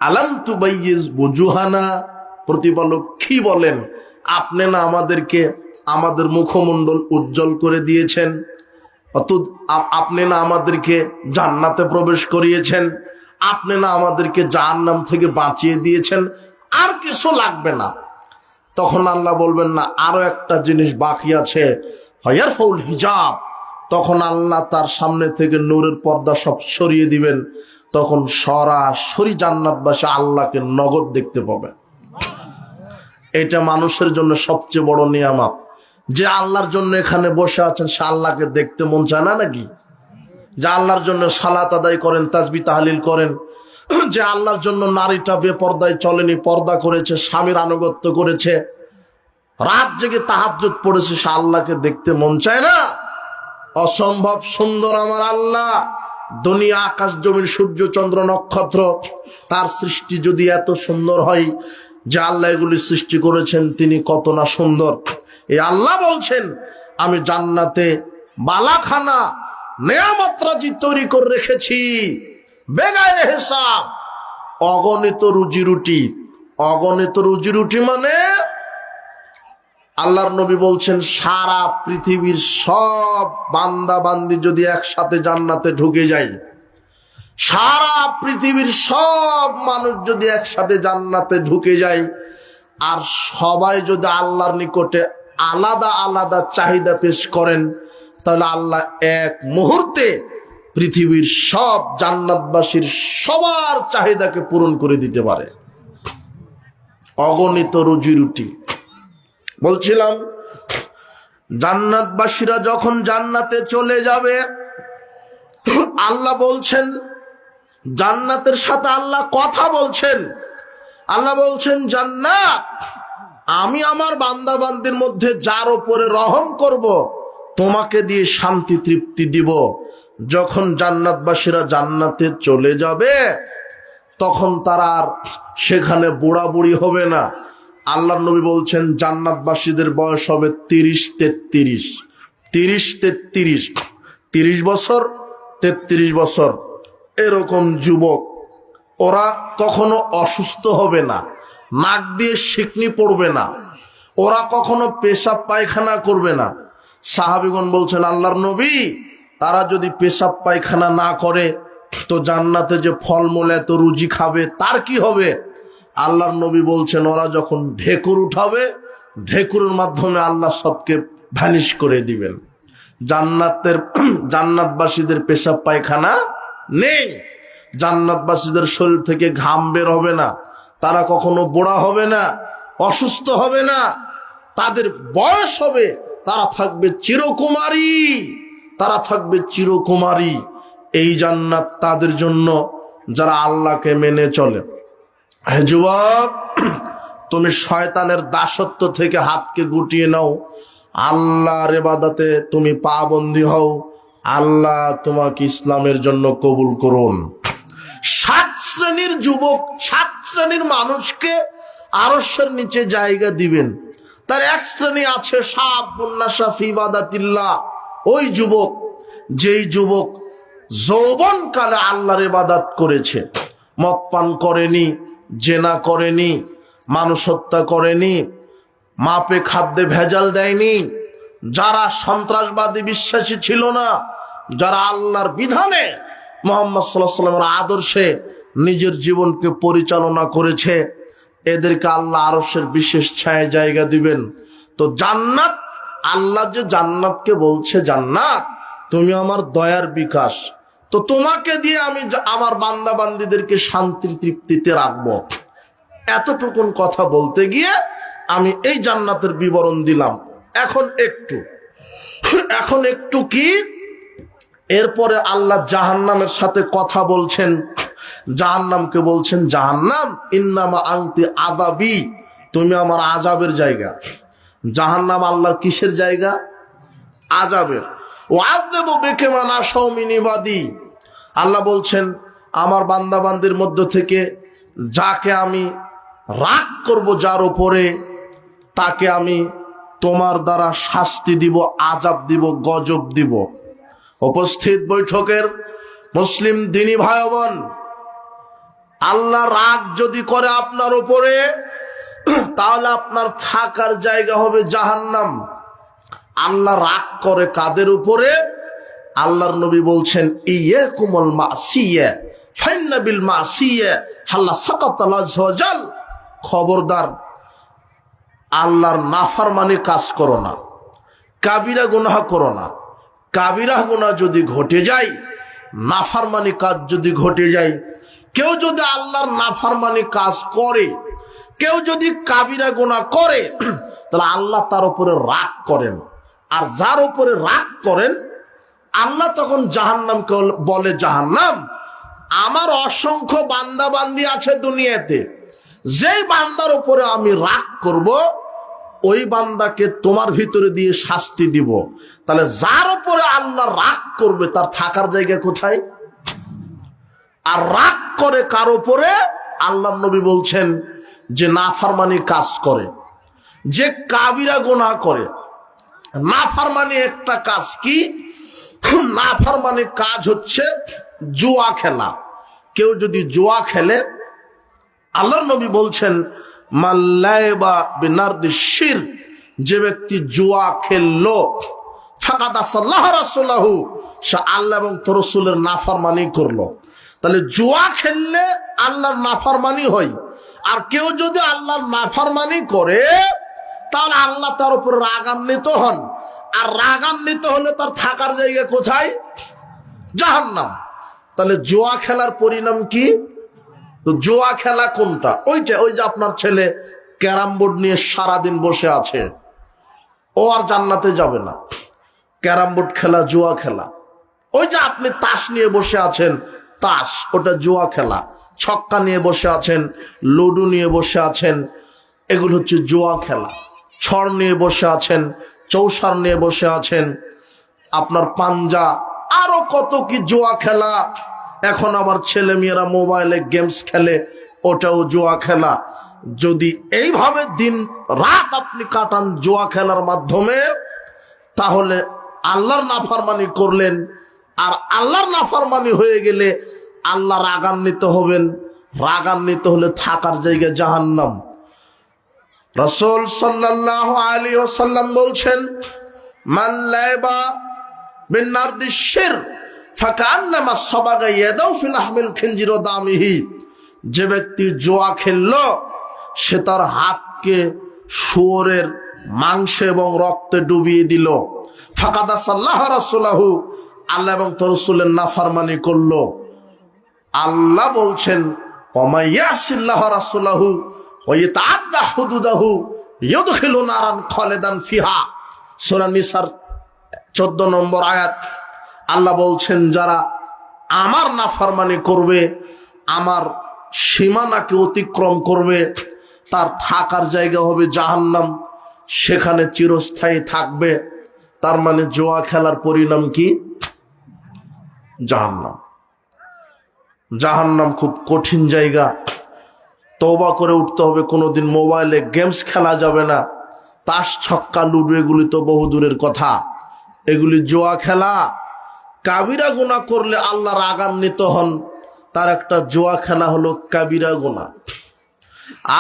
[SPEAKER 1] আলাম তুবাইয়িজ বুজুহানা, প্রতিপালক কি বলেন, আপনি না আমাদেরকে আমাদের মুখমণ্ডল উজ্জ্বল করে দিয়েছেন, আপনি না আমাদেরকে জান্নাতে প্রবেশ করিয়েছেন, আপনি না আমাদেরকে জাহান্নাম থেকে বাঁচিয়ে দিয়েছেন, আর কিছু লাগবে না। তখন আল্লাহ বলবেন, না, আরো একটা জিনিস বাকি আছে, ফায়ারফাউল হিজাব। তখন আল্লাহ তার সামনে থেকে নূরের পর্দা সব সরিয়ে দিবেন। তখন সরাসরি জান্নাতবাসী আল্লাহকে নগদ দেখতে পাবে। এটা মানুষের জন্য সবচেয়ে বড় নিয়ামত। যে আল্লাহর জন্য এখানে বসে আছেন, সে আল্লাহকে দেখতে মন চায় না নাকি? যে আল্লাহর জন্য সালাত আদায় করেন, তাসবিহ তাহলিল করেন, যে আল্লাহর জন্য নারীটা বেপর্দায় চলেনি, পর্দা করেছে, স্বামীর আনুগত্য করেছে, রাত জেগে তাহাজ্জুদ পড়েছে, সে আল্লাহকে দেখতে মন চায় না? অসম্ভব সুন্দর আমার আল্লাহ। দুনিয়া, আকাশ জমিন, সূর্য চন্দ্র নক্ষত্র, তার সৃষ্টি যদি এত সুন্দর হয়, যে আল্লাহ এগুলি সৃষ্টি করেছেন তিনি কত না সুন্দর। এই আল্লাহ বলছেন, আমি জান্নাতে বালাখানা নেয়ামত রাজি তৈরি করে রেখেছি, বেগায়ে হিসাব, অগণিত রুজি রুটি। অগণিত রুজি রুটি মানে আল্লাহর নবী বলছেন, সারা পৃথিবীর সব বান্দা বান্দি যদি একসাথে জান্নাতে ঢুকে যায়, সারা পৃথিবীর সব মানুষ যদি একসাথে জান্নাতে ঢুকে যায়, আর সবাই যদি আল্লাহর নিকটে আলাদা আলাদা চাহিদা পেশ করেন, তাহলে আল্লাহ এক মুহূর্তে পৃথিবীর সব জান্নাতবাসীর সবার চাহিদাকে পূরণ করে দিতে পারে। অগণিত রুজি রুটি। বলছিলাম, জান্নাতবাসীরা যখন জান্নাতে চলে যাবে, আল্লাহ বলছেন, জান্নাতের সাথে আল্লাহ কথা বলছেন। আল্লাহ বলছেন, জান্নাত, আমি আমার বান্দা বান্দির মধ্যে যার উপরে রহম করব, তোমাকে দিয়ে শান্তি তৃপ্তি দিব। যখন জান্নাতবাসীরা জান্নাতে চলে যাবে, তখন তারা আর সেখানে বুড়া বুড়ি হবে না। আল্লাহর নবী বলছেন, জান্নাতবাসীদের বয়স হবে 30-33, 30-33, 30 বছর 33 বছর, এরকম যুবক। ওরা কখনো অসুস্থ হবে না, নাক দিয়ে শিকনি পড়বে না, ওরা কখনো পেশাব পায়খানা করবে না। সাহাবীগণ বলছেন, আল্লাহর নবী, তারা যদি পেশাব পায়খানা না করে, তো জান্নাতে যে ফলমূল এত রুজি খাবে, তার কি হবে? আল্লাহর নবী বলছেন, ওরা যখন ঢেকুর উঠাবে, ঢেকুরের মাধ্যমে আল্লাহ সবকে ভ্যানিশ করে দিবেন। জান্নাতবাসীদের পেশাব পায়খানা নেই, জান্নাতবাসীদের শরীর থেকে ঘাম বের হবে না, তারা কখনো বুড়া হবে না, অসুস্থ হবে না, তাদের বয়স হবে, তারা থাকবে চিরকুমারী, তারা থাকবে চিরকুমারী। এই জান্নাত তাদের জন্য যারা আল্লাহকে মেনে চলে। হে যুবক, তুমি শয়তানের দাসত্ব থেকে হাতকে গুটিয়ে নাও, আল্লাহর ইবাদতে তুমি পাবন্দী হও, আল্লাহ তোমাকে ইসলামের জন্য কবুল করুন। 7 শ্রেণীর যুবক, 7 শ্রেণীর মানুষকে আরশের নিচে জায়গা দিবেন। তার এক শ্রেণী আছে, শাবুন নাশা ফি ইবাদাতিল্লাহ, ওই যুবক, যেই যুবক যৌবনকালে আল্লাহর ইবাদত করেছে, মদ পান করেনি, জেনা করেনি, মানুষ হত্যা করেনি, মাপে খাদ্যে ভেজাল দেয়নি, যারা সন্ত্রাসবাদী বিশ্বাসী ছিল না, যারা আল্লাহর বিধানে মুহাম্মদ সাল্লাল্লাহু আলাইহি ওয়াসাল্লামের আদর্শে নিজের জীবনকে পরিচালনা করেছে, এদেরকে আল্লাহ আরশের বিশেষ ছায়া জায়গা দিবেন। তো জান্নাত, আল্লাহ যে জান্নাতকে বলছে, জান্নাত তুমি আমার দয়ার বিকাশ, তো তোমাকে দিয়ে আমি আমার বান্দা বান্দীদেরকে শান্তির তৃপ্তিতে রাখবো। এতটুকুন কথা বলতে গিয়ে আমি এই জান্নাতের বিবরণ দিলাম। এখন একটু কি, এরপরে আল্লাহ জাহান্নামের সাথে কথা বলছেন। জাহান্নামকে বলছেন, জাহান্নাম, ইন্নামা আনতি আযাবি, তুমি আমার আযাবের জায়গা। জাহান্নাম আল্লাহর কিসের জায়গা? আযাবের। ওয়াযিবু বিকা মান আশাউ মিন ইবাদি, আল্লাহ বলছেন, আমার বান্দা বান্দির মধ্য থেকে যাকে আমি রাগ করব, যার উপরে তাকে আমি তোমার দ্বারা শাস্তি দিব, আযাব দিব, গজব দিব। উপস্থিত বৈঠকের মুসলিম দিনী ভাই বোন, আল্লাহ রাগ যদি করে আপনার উপরে, তাহলে আপনার থাকার জায়গা হবে জাহান্নাম। আল্লাহ রাগ করে কাদের উপরে? আল্লাহর নবী বলছেন, ইয়াকুমুল মাসিয়া ফাইন্না বিল মাসিয়া হাল্লা সাকাতাল আযওয়াজাল। খবরদার, আল্লাহর নাফরমানি কাজ করো না, কাবিরা গুনাহ করো না। কাবিরা গুনাহ যদি ঘটে যায়, নাফরমানি কাজ যদি ঘটে যায়, কেউ যদি আল্লাহর নাফরমানি কাজ করে, কেউ যদি কাবিরা গুনাহ করে, তাহলে আল্লাহ তার উপরে রাগ করেন। আর যার উপরে রাগ করেন, আল্লাহ তখন জাহান্নামকে বলে, জাহান্নাম, আমার অসংখ্য বান্দা বান্দি আছে দুনিয়াতে, যেই বান্দার উপরে আমি রাগ করব, ওই বান্দাকে তোমার ভিতরে দিয়ে শাস্তি দিব। তাহলে যার উপরে আল্লাহ রাগ করবে, তার থাকার জায়গা কোথায়? আর রাগ করে কার উপরে? আল্লাহর নবী বলছেন, যে নাফরমানি কাজ করে, যে কাবিরা গুনাহ করে। নাফরমানি একটা কাজ কি? নাফরমানি কাজ হচ্ছে জুয়া খেলা। কেউ যদি জুয়া খেলে, আল্লাহর নবী বলছেন, মাল্লাইবা বিনারদিশ শিরক, যে ব্যক্তি জুয়া খেললো, ফাকাদ আসাল্লাহ রাসূলুহু, সে আল্লাহ এবং তার রাসূলের নাফরমানি করলো। তাহলে জুয়া খেললে আল্লাহর নাফরমানি হয়। আর কেউ যদি আল্লাহর নাফরমানি করে, তাহলে আল্লাহ তার উপর রাগান্বিত হন। আর রাগান্বিত হলে তার থাকার জায়গা কোথায়? জাহান্নাম। তাহলে জুয়া খেলার পরিণাম কি? তো জুয়া খেলা কোনটা? ওইটা, ওই যে আপনার ছেলে ক্যারাম বোর্ড নিয়ে সারাদিন বসে আছে, ও আর জান্নাতে যাবে না। ক্যারাম বোর্ড খেলা জুয়া খেলা। ওই যে আপনি তাস নিয়ে বসে আছেন, তাস, ওটা জুয়া খেলা। ছক্কা নিয়ে বসে আছেন, লুডু নিয়ে বসে আছেন, এগুলো হচ্ছে জুয়া খেলা। ছড় নিয়ে বসে আছেন, চৌসার নিয়ে বসে আছেন, আপনার পাঞ্জা, আরো কত কি জুয়া খেলা। এখন আবার ছেলে মেয়েরা মোবাইলে গেমস খেলে, ওটাও জুয়া খেলা। যদি এইভাবে দিন রাত আপনি কাটান জুয়া খেলার মাধ্যমে, তাহলে আল্লাহর নাফরমানি করলেন। আর আল্লাহর নাফরমানি হয়ে গেলে আল্লাহ রাগান্বিত হবেন। রাগান্বিত হলে থাকার জায়গা জাহান্নাম। রাসূল সাল্লাল্লাহু আলাইহি ওয়াসাল্লাম বলছেন, মান লাইবা বিনারদিশ শিরক ফাকান্নামা সাবাগা ইয়াদাউ ফি লাহমিল খিনজির ওয়া দামিহি। যে ব্যক্তি জুয়া খেললো, সে তার হাতকে শুয়োরের মাংস এবং রক্তে ডুবিয়ে দিল। ফাকাদ আসাল্লাহ রাসূলুহু, আল্লাহ এবং তার রাসূলের নাফরমানি করলো। আল্লাহ বলছেন, ওয়া ইয়াসিল্লাহ রাসূলুহু ওয়া ইয়াতাআদ্দা হুদুদাহু ইউদখিলু নারান খালিদান ফিহা। সূরা নিসার 14 নম্বর আয়াত। আল্লাহ বলছেন, যারা আমার নাফরমানি করবে, আমার সীমানাকে অতিক্রম করবে, তার থাকার জায়গা হবে জাহান্নাম, সেখানে চিরস্থায়ী থাকবে। তার মানে জুয়া খেলার পরিণাম কি? জাহান্নাম। জাহান্নাম খুব কঠিন জায়গা। তওবা করে উঠতে হবে। কোনোদিন মোবাইলে গেমস খেলা যাবে না। তাস, ছক্কা, লুডো এগুলি তো বহু দূরের কথা, এগুলি জুয়া খেলা। কাবিরা গুনাহ করলে আল্লাহ রাগান্বিত হন। তার একটা জুয়া খেলা হলো কাবিরা গুনাহ।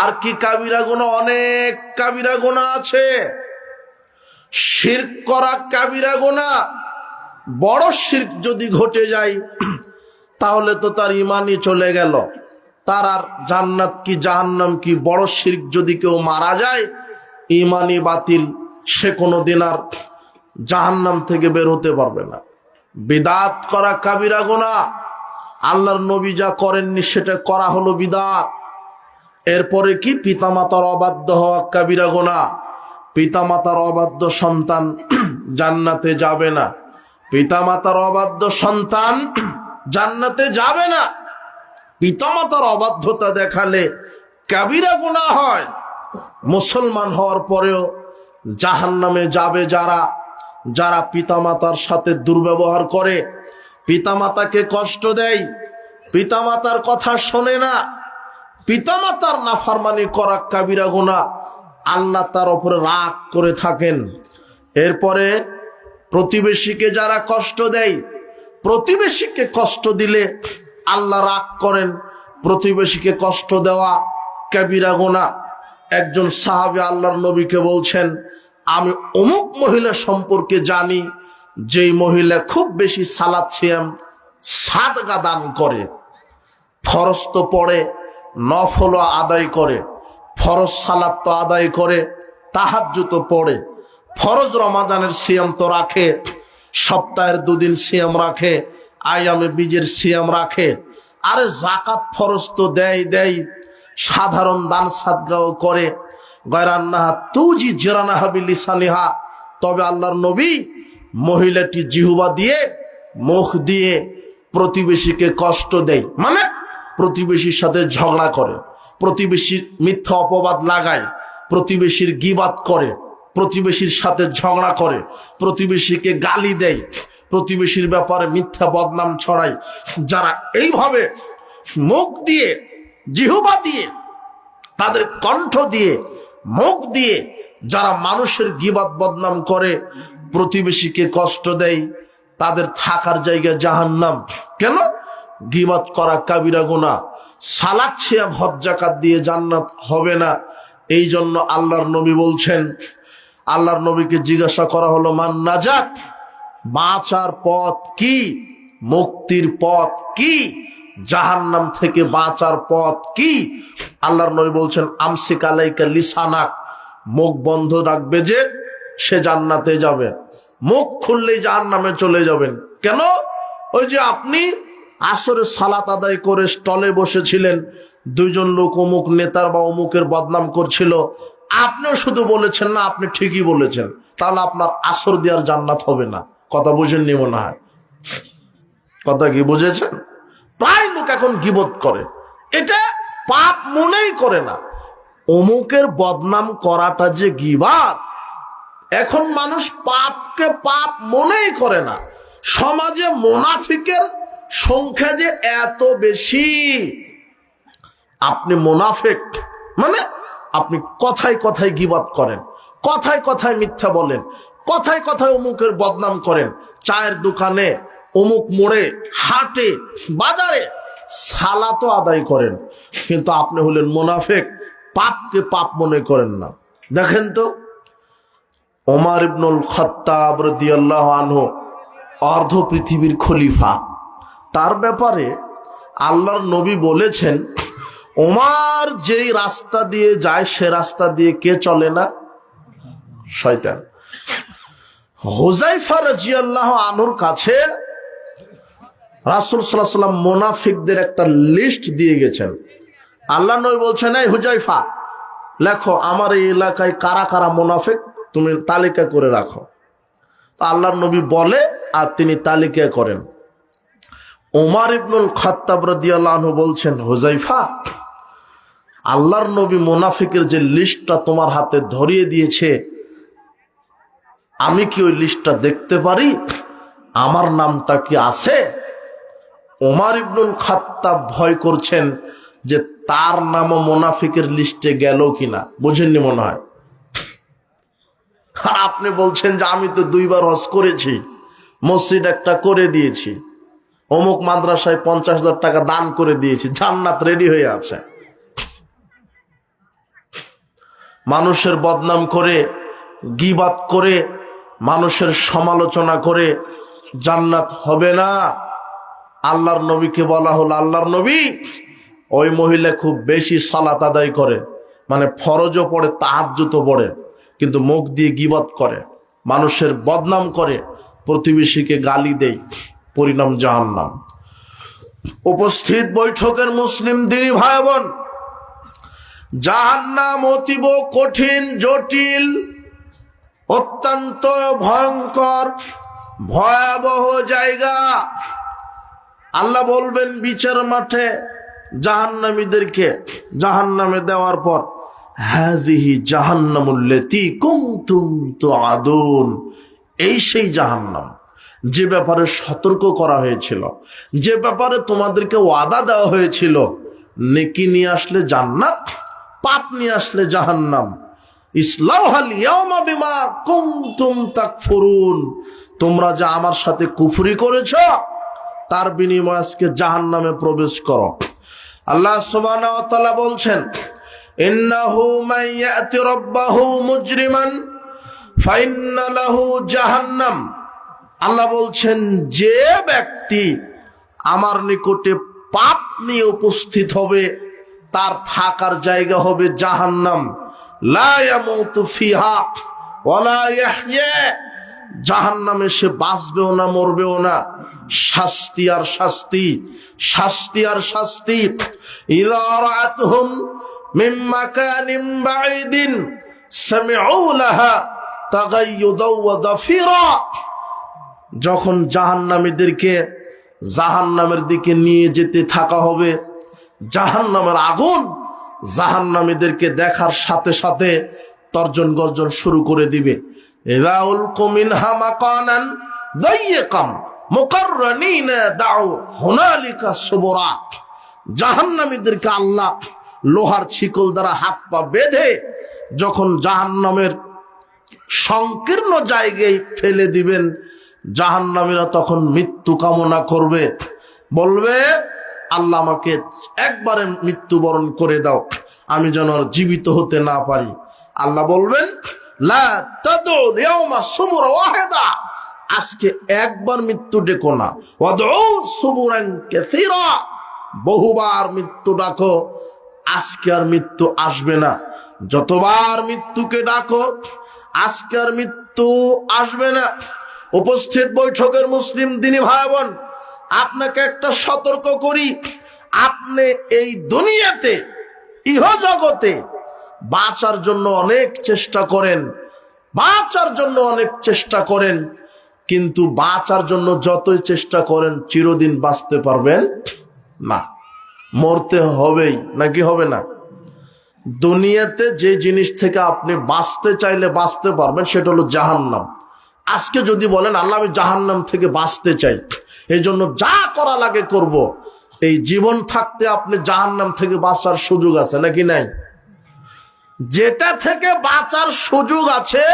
[SPEAKER 1] আর কি কাবিরা গুনাহ? অনেক কাবিরা গুনাহ আছে। শিরক করা কাবিরা গুনাহ। বড় শিরক যদি ঘটে যায়, তাহলে তো তার ঈমানই চলে গেল। তার আর জান্নাত কি জাহান্নাম কি? বড় শিরক যদি কেউ মারা যায়, ঈমানই বাতিল। সে কোনোদিন আর জাহান্নাম থেকে বের হতে পারবে না। বিদআত করা কাবিরা গুনাহ। আল্লাহর নবী যা করেননি সেটা করা হলো বিদআত। এরপরে কি? পিতামাতার অবাধ্য হওয়া কাবিরা গুনাহ। পিতামাতার অবাধ্য সন্তান জান্নাতে যাবে না। পিতামাতার অবাধ্য সন্তান জান্নাতে যাবে না। পিতামাতার অবাধ্যতা দেখালে কাবিরা গুনাহ হয়। মুসলমান হওয়ার পরেও জাহান্নামে যাবে যারা, যারা পিতামাতার সাথে দুর্ব্যবহার করে, পিতামাতাকে কষ্ট দেয়, পিতামাতার কথা শোনে না, পিতামাতার নাফরমানি করা কাবিরা গুনাহ। আল্লাহ তার উপরে রাগ করে থাকেন। এরপরে প্রতিবেশীকে যারা কষ্ট দেয়, প্রতিবেশীকে কষ্ট দিলে আল্লাহ রাগ করেন। প্রতিবেশীকে কষ্ট দেওয়া কাবিরা গুনাহ। একজন সাহাবী আল্লাহর নবীকে বলছেন, আমি অমুক মহিলা সম্পর্কে জানি, যেই মহিলা খুব বেশি সালাত সিয়াম সাদকা দান করে, ফরজ তো পড়ে, নফল আদায় করে, ফরজ সালাত তো আদায় করে, তাহাজ্জুদ তো পড়ে, ফরজ রমাজানের সিয়াম তো রাখে, সপ্তাহের 2 দিন সিয়াম রাখে, আয়ামে বীজের সিয়াম রাখে, আরে যাকাত ফরজ তো দেয়, সাধারণ দান সাদগাও করে, গয়রান্নাহা তুজি জরানাহা বিলিসানিহা। তবে আল্লাহর নবী মহিলাটি জিহ্বা দিয়ে, মুখ দিয়ে প্রতিবেশীকে কষ্ট দেয়, মানে প্রতিবেশীর সাথে ঝগড়া করে, প্রতিবেশীর মিথ্যা অপবাদ লাগায়, প্রতিবেশীর গীবাত করে, প্রতিবেশীর সাথে ঝগড়া করে, প্রতিবেশীকে গালি দেয়, প্রতিবেশীর ব্যাপারে মিথ্যা বদনাম ছড়ায়। যারা এইভাবে মুখ দিয়ে, জিহ্বা দিয়ে, তাদের কণ্ঠ দিয়ে, মুখ দিয়ে যারা মানুষের গীবাত বদনাম করে, প্রতিবেশীকে কষ্ট দেয়, তাদের থাকার জায়গা জাহান্নাম। কেন? গীবাত করা কাবিরা গুনাহ, সালাত সিয়াম হজ যাকাত দিয়ে জান্নাত হবে না। এই জন্য আল্লাহর নবী বলছেন, আল্লাহর নবীকে জিজ্ঞাসা করা হলো, মান নাজাত, বাঁচার পথ কি, মুক্তির পথ কি, জাহান্নাম থেকে বাঁচার পথ কি? আল্লাহর নবী বলছেন, আমসিক আলাইকা লিসানাক, মুখ বন্ধ রাখবে যে সে জান্নাতে যাবে, মুখ খুললেই জাহান্নামে চলে যাবেন। কেন? ওই যে আপনি আসরে সালাত আদায় করে স্টলে বসেছিলেন, 2 জন লোক অমুক নেতার বা অমুকের বদনাম করছিল, আপনিও শুধু বলেছেন না, আপনি ঠিকই বলেছেন, তাহলে আপনার আসর দেওয়ার জান্নাত হবে না। কথা বুঝেননি মনে হয়? কথা কি বুঝেছেন? প্রায় লোক এখন গীবত করে, এটা পাপ মনেই করে না। অমুকের বদনাম করাটা যে গীবত, এখন মানুষ পাপকে পাপ মনেই করে না। সমাজে মুনাফিকের সংখ্যা যে এত বেশি, আপনি মুনাফিক মানে আপনি কথায় কথায় গীবত করেন, কথায় কথায় মিথ্যা বলেন, কথায় কথায় অমুকের বদনাম করেন, চায়ের দোকানে, অমুক মোড়ে, হাটে, বাজারে সালাতও আদায় করেন, কিন্তু আপনি হলেন মুনাফিক, পাপকে পাপ মনে করেন না। দেখেন তো, ওমর ইবনুল খাত্তাব রাদিয়াল্লাহু আনহু অর্ধ পৃথিবীর খলিফা, তার ব্যাপারে আল্লাহর নবী বলেছেন, ওমর যেই রাস্তা দিয়ে যায় সে রাস্তা দিয়ে কে চলে না? শয়তান। হুযায়ফা রাদিয়াল্লাহু আনহুর কাছে রাসূল সাল্লাল্লাহু আলাইহি ওয়াসাল্লাম মুনাফিকদের একটা লিস্ট দিয়ে গেছেন। আল্লাহর নবী বলছেন, এই হুযায়ফা, লেখো আমার এই এলাকায় কারা কারা মুনাফিক, তুমি তালিকা করে রাখো। তো আল্লাহর নবী বলে আর তিনি তালিকা করেন। ওমর ইবনুল খাত্তাব রাদিয়াল্লাহু আনহু বলছেন, হুযায়ফা, আল্লাহর নবী মুনাফিকের যে লিস্টটা তোমার হাতে ধরিয়ে দিয়েছে, আমি কি ওই লিস্টটা দেখতে পারি? আমার নামটা কি আছে? ওমর ইবনুল খাত্তাব ভয় করছেন যে তার নামও মুনাফিকের লিস্টে গেল কিনা। বুঝেননি মনে হয়? আর আপনি বলছেন যে আমি তো 2 বার হজ করেছি, মসজিদ একটা করে দিয়েছি, অমুক মাদ্রাসায় 50,000 টাকা দান করে দিয়েছি, জান্নাত রেডি হয়ে আছে। মানুষের বদনাম করে, গীবাত করে, মানুষের সমালোচনা করে জান্নাত হবে না। আল্লাহর নবীকে বলা হলো, আল্লাহর নবী, ওই মহিলা খুব বেশি সালাত আদায় করে, মানে ফরজও পড়ে, তাহাজ্জুদও পড়ে, কিন্তু মুখ দিয়ে গীবত করে, মানুষের বদনাম করে, প্রতিবেশীকে গালি দেয়, পরিণাম জাহান্নাম। উপস্থিত বৈঠকের মুসলিম দিনী ভাই বোন, জাহান্নাম অতীব কঠিন, জটিল, অত্যন্ত ভয়ঙ্কর, ভয়াবহ জায়গা। আল্লাহ বলবেন বিচার মাঠে জাহান্নামীদেরকে জাহান্নামে দেওয়ার পর, হাযিহি জাহান্নামুল্লাতী কুনতুম তুআদুন, এই সেই জাহান্নাম যে ব্যাপারে সতর্ক করা হয়েছিল, যে ব্যাপারে তোমাদেরকে ওয়াদা দেওয়া হয়েছিল, নেকি নিয়ে আসলে জান্নাত, পাপ নিয়ে আসলে জাহান্নাম। ইসলাউহাল ইয়াউমা বিমা কুনতুম তাকফুরুন, তোমরা যা আমার সাথে কুফরি করেছো তার বিনিময়ে আজকে জাহান্নামে প্রবেশ করো। আল্লাহ সুবহানাহু ওয়া তাআলা বলছেন, ইন্নাহু মান ইয়াতি রাব্বাহু মুজরিমান ফাইন্না লাহু জাহান্নাম। আল্লাহ বলছেন, যে ব্যক্তি আমার নিকটে পাপ নিয়ে উপস্থিত হবে তার থাকার জায়গা হবে জাহান্নাম। লা ইয়ামুতু ফিহা ওয়ালা ইয়াহইয়া, জাহান্নামে সে বাঁচবেও না মরবেও না, শাস্তি আর শাস্তি, শাস্তি আর শাস্তি। ইযা রাআতহুম মিন মাকানিন বাঈদিন সামিউ লাহা তাগায়্যুদাও ওয়া যাফিরা, যখন জাহান্নামীদেরকে জাহান্নামের দিকে নিয়ে যেতে থাকা হবে, জাহান্নামের আগুন জাহান্নামীদেরকে দেখার সাথে সাথে তর্জন গর্জন শুরু করে দিবে। ইযা উলকু মিনহা মাকানান দায়্যিকাম মুকাররানিনা দাউ হুনালিকা সুবুরা, জাহান্নামীদেরকে আল্লাহ লোহার শিকল দ্বারা হাত পা বেঁধে যখন জাহান্নামের সংকীর্ণ জায়গায় ফেলে দিবেন, জাহান্নামীরা তখন মৃত্যু কামনা করবে, বলবে আল্লাহ আমাকে একবারে মৃত্যুবরণ করে দাও, আমি যেন আর জীবিত হতে না পারি। আল্লাহ বলবেন, লা তাদউ ইয়াউমা সুবুরা ওয়াহিদা, আজকে একবার মৃত্যু ডেকো না, ওয়াদউ সুবুরান কাসীরা, বহুবার মৃত্যু ডাকো, আজকে আর মৃত্যু আসবে না। যতবার মৃত্যুকে ডাকো আজকে আর মৃত্যু আসবে না। উপস্থিত বৈঠকের মুসলিম দিনী ভাই বোন, আপনাকে একটা সতর্ক করি, আপনি এই দুনিয়াতে ইহজগতে বাঁচার জন্য অনেক চেষ্টা করেন, বাঁচার জন্য অনেক চেষ্টা করেন, কিন্তু বাঁচার জন্য যতই চেষ্টা করেন চিরদিন বাঁচতে পারবেন না, মরতে হবেই, নাকি হবে না? দুনিয়াতে যে জিনিস থেকে আপনি বাঁচতে চাইলে বাঁচতে পারবেন সেটা হলো জাহান্নাম। আজকে যদি বলেন আল্লাহ আমি জাহান্নাম থেকে বাঁচতে চাই, এই জন্য যা করা লাগে করব, এই জীবন থাকতে আপনি জাহান্নাম থেকে বাঁচার সুযোগ আছে নাকি নাই? যেটা থেকে বাঁচার সুযোগ আছে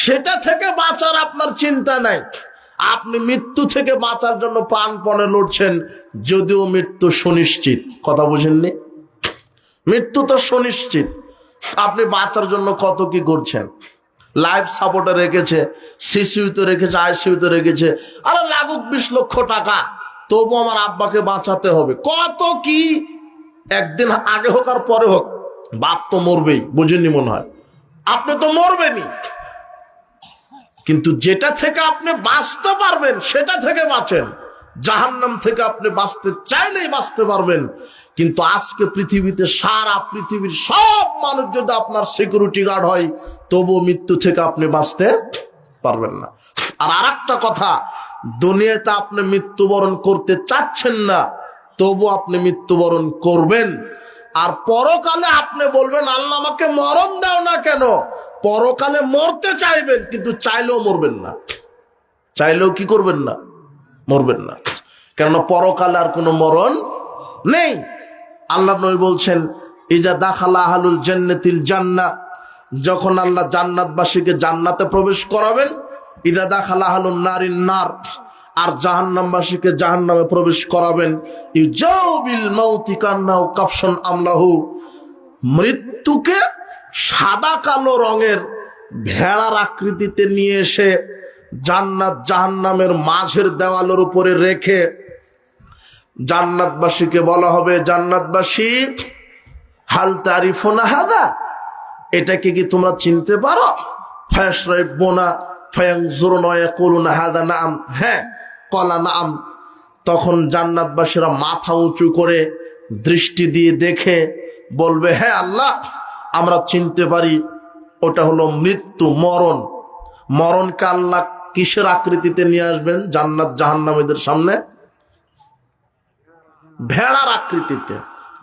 [SPEAKER 1] সেটা থেকে বাঁচার আপনার চিন্তা নাই। আপনি মৃত্যু থেকে বাঁচার জন্য প্রাণপণে লড়ছেন, যদিও মৃত্যু সুনিশ্চিত। কথা বুঝেননি? মৃত্যু তো সুনিশ্চিত, আপনি বাঁচার জন্য কত কি করছেন। লাইফ সাপোর্টে রেখেছে, সিসিউতে রেখেছে, আইসিউতে রেখেছে, আরে লাগুক 20 লক্ষ টাকা, তবু আমার আব্বাকে বাঁচাতে হবে, কত কি। একদিন আগে হোক আর পরে হোক, বাপ তো মরবেই, বুঝেননি মনে হয়? আপনি তো মরবেনই, কিন্তু যেটা থেকে আপনি বাঁচতে পারবেন সেটা থেকে বাঁচেন। জাহান্নাম থেকে আপনি বাঁচতে চাইলেই বাঁচতে পারবেন, কিন্তু আজকে পৃথিবীতে সারা পৃথিবীর সব মানুষ যদি আপনার সিকিউরিটি গার্ড হয়, তবুও মৃত্যু থেকে আপনি বাঁচতে পারবেন না। আর আরেকটা কথা, দুনিয়াতে আপনি মৃত্যুবরণ করতে চাচ্ছেন না, তবু আপনি মৃত্যুবরণ করবেন। আর পরকালে আপনি বলবেন আল্লাহ আমাকে মরণ দাও না কেন? পরকালে মরতে চাইবেন, কিন্তু চাইলেও মরবেন না, চাইলেও কি করবেন না? মরবেন না, কেননা পরকালে আর কোনো মরণ নেই। আল্লাহ নবী বলছেন, ইজা দাখালা আহলুল জান্নাতিল জান্নাহ, যখন আল্লাহ জান্নাতবাসীকে জান্নাতে প্রবেশ করাবেন, ইজা দাখালা আহলুন নারিন নার, আর জাহান্নামবাসীকে জাহান্নামে প্রবেশ করাবেন। ইউজাউবিল মাউতি কান্নাহু কাফসুন আমলাহু, মৃত্যুকে সাদা কালো রঙের ভেড়ার আকৃতিতে নিয়ে এসে জান্নাত জাহান্নামের মাঝের দেওয়ালের উপরে রেখে জান্নাতবাসীকে বলা হবে, জান্নাতবাসী হাল তারিফুনা হাদা, এটাকে কি তোমরা চিনতে পারো? ফায়াশরাইবুনা ফায়ানজুরুনা ইয়াকুলুনা হাদা নাম, হ্যাঁ কলা নাম। তখন জান্নাতবাসীরা মাথা উঁচু করে দৃষ্টি দিয়ে দেখে বলবে, হ্যাঁ আল্লাহ আমরা চিনতে পারি, ওটা হলো মৃত্যু, মরণ। মরণকে আল্লাহ কিসের আকৃতিতে নিয়ে আসবেন জান্নাত জাহান্নামীদের সামনে? ভেড়ার আকৃতিতে,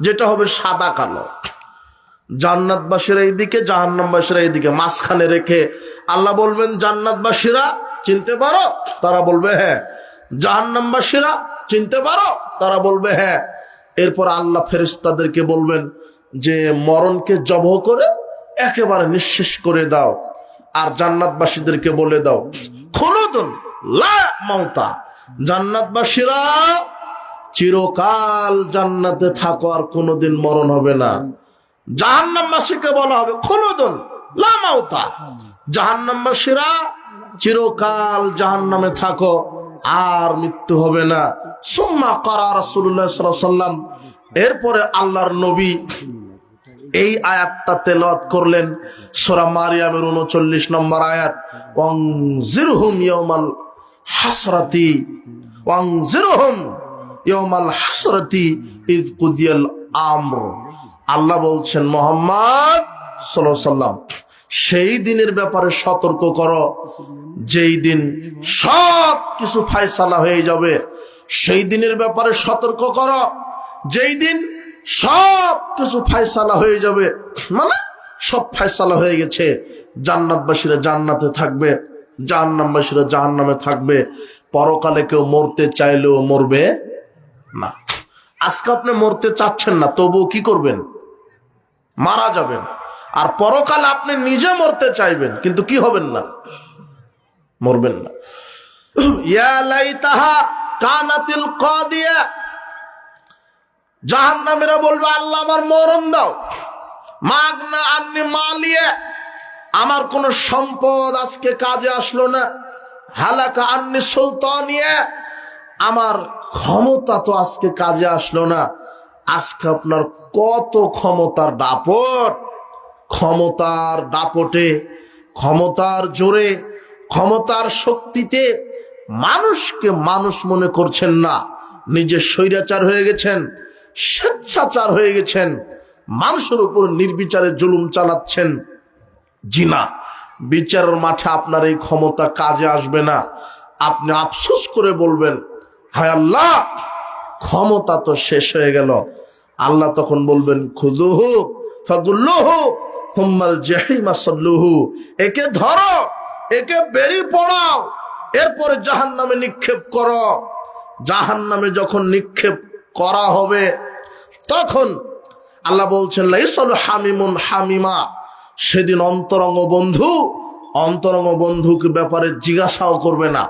[SPEAKER 1] যেটা হবে সাদা কালো। জান্নাতবাসীরা এইদিকে, জাহান্নামবাসীরা এইদিকে, মাঝখানে রেখে আল্লাহ বলবেন, জান্নাতবাসীরা চিনতে পারো? তারা বলবে হ্যাঁ। জাহান্নামবাসীরা চিনতে পারো? তারা বলবে হ্যাঁ। এরপর আল্লাহ ফেরেশতাদেরকে বলবেন যে মরণকে জবহ করে একেবারে নিঃশেষ করে দাও। আর জান্নাতবাসীদেরকে বলে দাও, খুলুদুন লা মাউতা, জান্নাতবাসীরা চিরকাল জান্নাতে থাকো, আর কোনোদিন মরণ হবে না। জাহান্নামবাসীকে বলা হবে খুলুদুন লা মাউতা, জাহান্নামবাসীরা চিরকাল জাহান্নামে থাকো, আর মৃত্যু হবে না। সুম্মা ক্বারা রাসূলুল্লাহ সাল্লাল্লাহু আলাইহি ওয়াসাল্লাম, এরপরে আল্লাহর নবী এই আয়াতটা তেলাওয়াত করলেন, সূরা মারিয়ামের 39 নম্বর আয়াত, ওয়ানজিরহুম ইয়াউমাল হাসরাতি, ওয়ানজিরহুম ইয়াউমাল হাসরাতি ইয কুদিয়াল আমর। আল্লাহ বলছেন, মুহাম্মদ সাল্লাল্লাহু আলাইহি ওয়াসাল্লাম, সেই দিনের ব্যাপারে সতর্ক করো যেই দিন সব কিছু ফায়সালা হয়ে যাবে। সেই দিনের ব্যাপারে সতর্ক করো যেই দিন সব কিছু ফায়সালা হয়ে যাবে, মানে সব ফায়সালা হয়ে গেছে। জান্নাতবাসীরা জান্নাতে থাকবে, জাহান্নামবাসীরা জাহান্নামে থাকবে। পরকালে কেউ মরতে চাইলেও মরবে না। আজকে আপনি মরতে চাচ্ছেন না, তবুও কি করবেন? মারা যাবেন। আর পরকালে আপনি নিজে মরতে চাইবেন, কিন্তু কি হবেন না? মরবেন না। ইয়া লাইতাহা কানাতিল কাদিয়া, জাহান্নামীরা বলবে, আল্লাহ আমার মরণ দাও। মাগনা আন্নি মালিয়া, আমার কোন সম্পদ আজকে কাজে আসলো না। হালাকা আন্নি সুলতানিয়া, আমার ক্ষমতা তো আজকে কাজে আসলো না। আজকে আপনার কত ক্ষমতার দাপট, ক্ষমতার দাপটে, ক্ষমতার জোরে, ক্ষমতার শক্তিতে মানুষকে মানুষ মনে করছেন না, নিজে স্বৈরাচার হয়ে গেছেন, স্বেচ্ছাচার হয়ে গেছেন, মানুষের উপর নির্বিচারে জুলুম চালাচ্ছেন। জিনা বিচারের মাঠে আপনার এই ক্ষমতা কাজে আসবে না। আপনি আফসোস করে বলবেন, হায় আল্লাহ, ক্ষমতা তো শেষ হয়ে গেল। আল্লাহ তখন বলবেন, খুযুহু ফাগুল্লুহু সুম্মাল জাহিমা সাল্লুহু, একে ধরো, একে বেড়ি পড়াও, এরপরে জাহান্নামে নিক্ষেপ করো। জাহান্নামে যখন নিক্ষেপ করা হবে, তখন আল্লাহ বলছেন, লাইসালু হামিমুন হামিমা, সেদিন অন্তরঙ্গ বন্ধু অন্তরঙ্গ বন্ধুকে ব্যাপারে জিজ্ঞাসাও করবে না।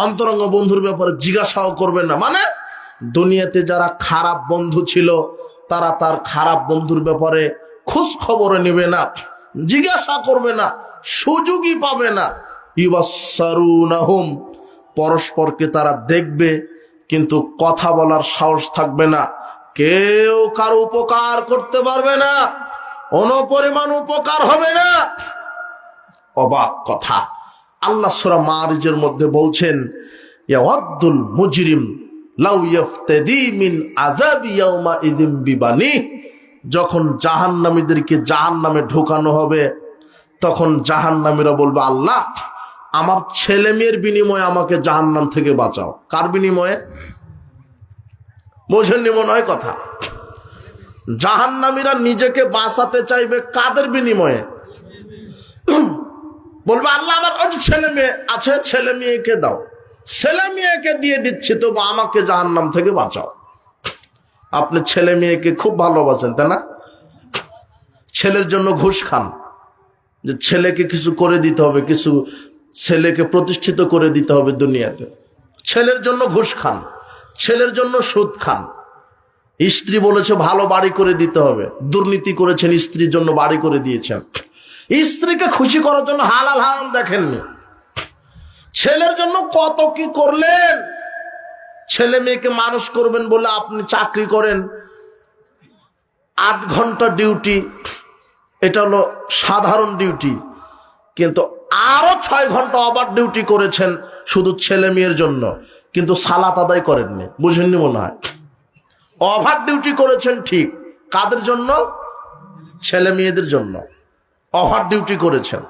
[SPEAKER 1] অন্তরঙ্গ বন্ধুর ব্যাপারে জিজ্ঞাসাও করবে না, মানে দুনিয়াতে যারা খারাপ বন্ধু ছিল, তারা তার খারাপ বন্ধুর ব্যাপারে খোঁজ খবরে নেবে না, জিজ্ঞাসা করবে না, সুযোগই পাবে না। ইউবাসসারুনাহুম, পরস্পরকে তারা দেখবে, কিন্তু কথা বলার সাহস থাকবে না। কেউ কারো উপকার করতে পারবে না, অনপরিমাণ উপকার হবে না। অবাক কথা, আল্লাহ সূরা মারিজের মধ্যে বলছেন, ইয়াওয়াদ্দুল মুজরিম লাউ ইয়াফতাদি মিন আযাবি ইয়াউমা ইযিম বিবানি, যখন জাহান্নামীদেরকে জাহান্নামে ঢোকানো হবে, তখন জাহান্নামীরা বলবে, আল্লাহ, আমার ছেলে মেয়ের বিনিময়ে আমাকে জাহান্নাম থেকে বাঁচাও। কার বিনিময়ে? বোঝেননি মনে হয় কথা। জাহান্নামীরা নিজেকে বাঁচাতে চাইবে কাদের বিনিময়ে? বলবে, আল্লাহ, আমার ছেলে মেয়ে আছে, ছেলে মেয়েকে দাও, ছেলে মেয়েকে দিয়ে দিচ্ছি, তবু আমাকে জাহান্নাম থেকে বাঁচাও। আপনি ছেলে মেয়েকে খুব ভালোবাসেন, তাই না? ছেলের জন্য ঘুষ খান, যে ছেলেকে কিছু করে দিতে হবে, কিছু ছেলেকে প্রতিষ্ঠিত করে দিতে হবে দুনিয়াতে। ছেলের জন্য ঘুষ খান, ছেলের জন্য সুদ খান। স্ত্রী বলেছে ভালো বাড়ি করে দিতে হবে, দুর্নীতি করেছেন, স্ত্রীর জন্য বাড়ি করে দিয়েছেন। স্ত্রীকে খুশি করার জন্য হালাল হারাম দেখেননি। ছেলের জন্য কত কি করলেন। ছেলে মেয়েকে মানুষ করবেন বলে আপনি চাকরি করেন, 8 ঘন্টা ডিউটি, এটা হলো সাধারণ ডিউটি, কিন্তু আরো 6 ঘন্টা ওভার ডিউটি করেছেন শুধু ছেলে মেয়ের জন্য, কিন্তু সালাত আদায় করেননি। বুঝেননি মনে হয়? ওভার ডিউটি করেছেন ঠিক, কাদের জন্য? ছেলে মেয়েদের জন্য ওভার ডিউটি করেছেন।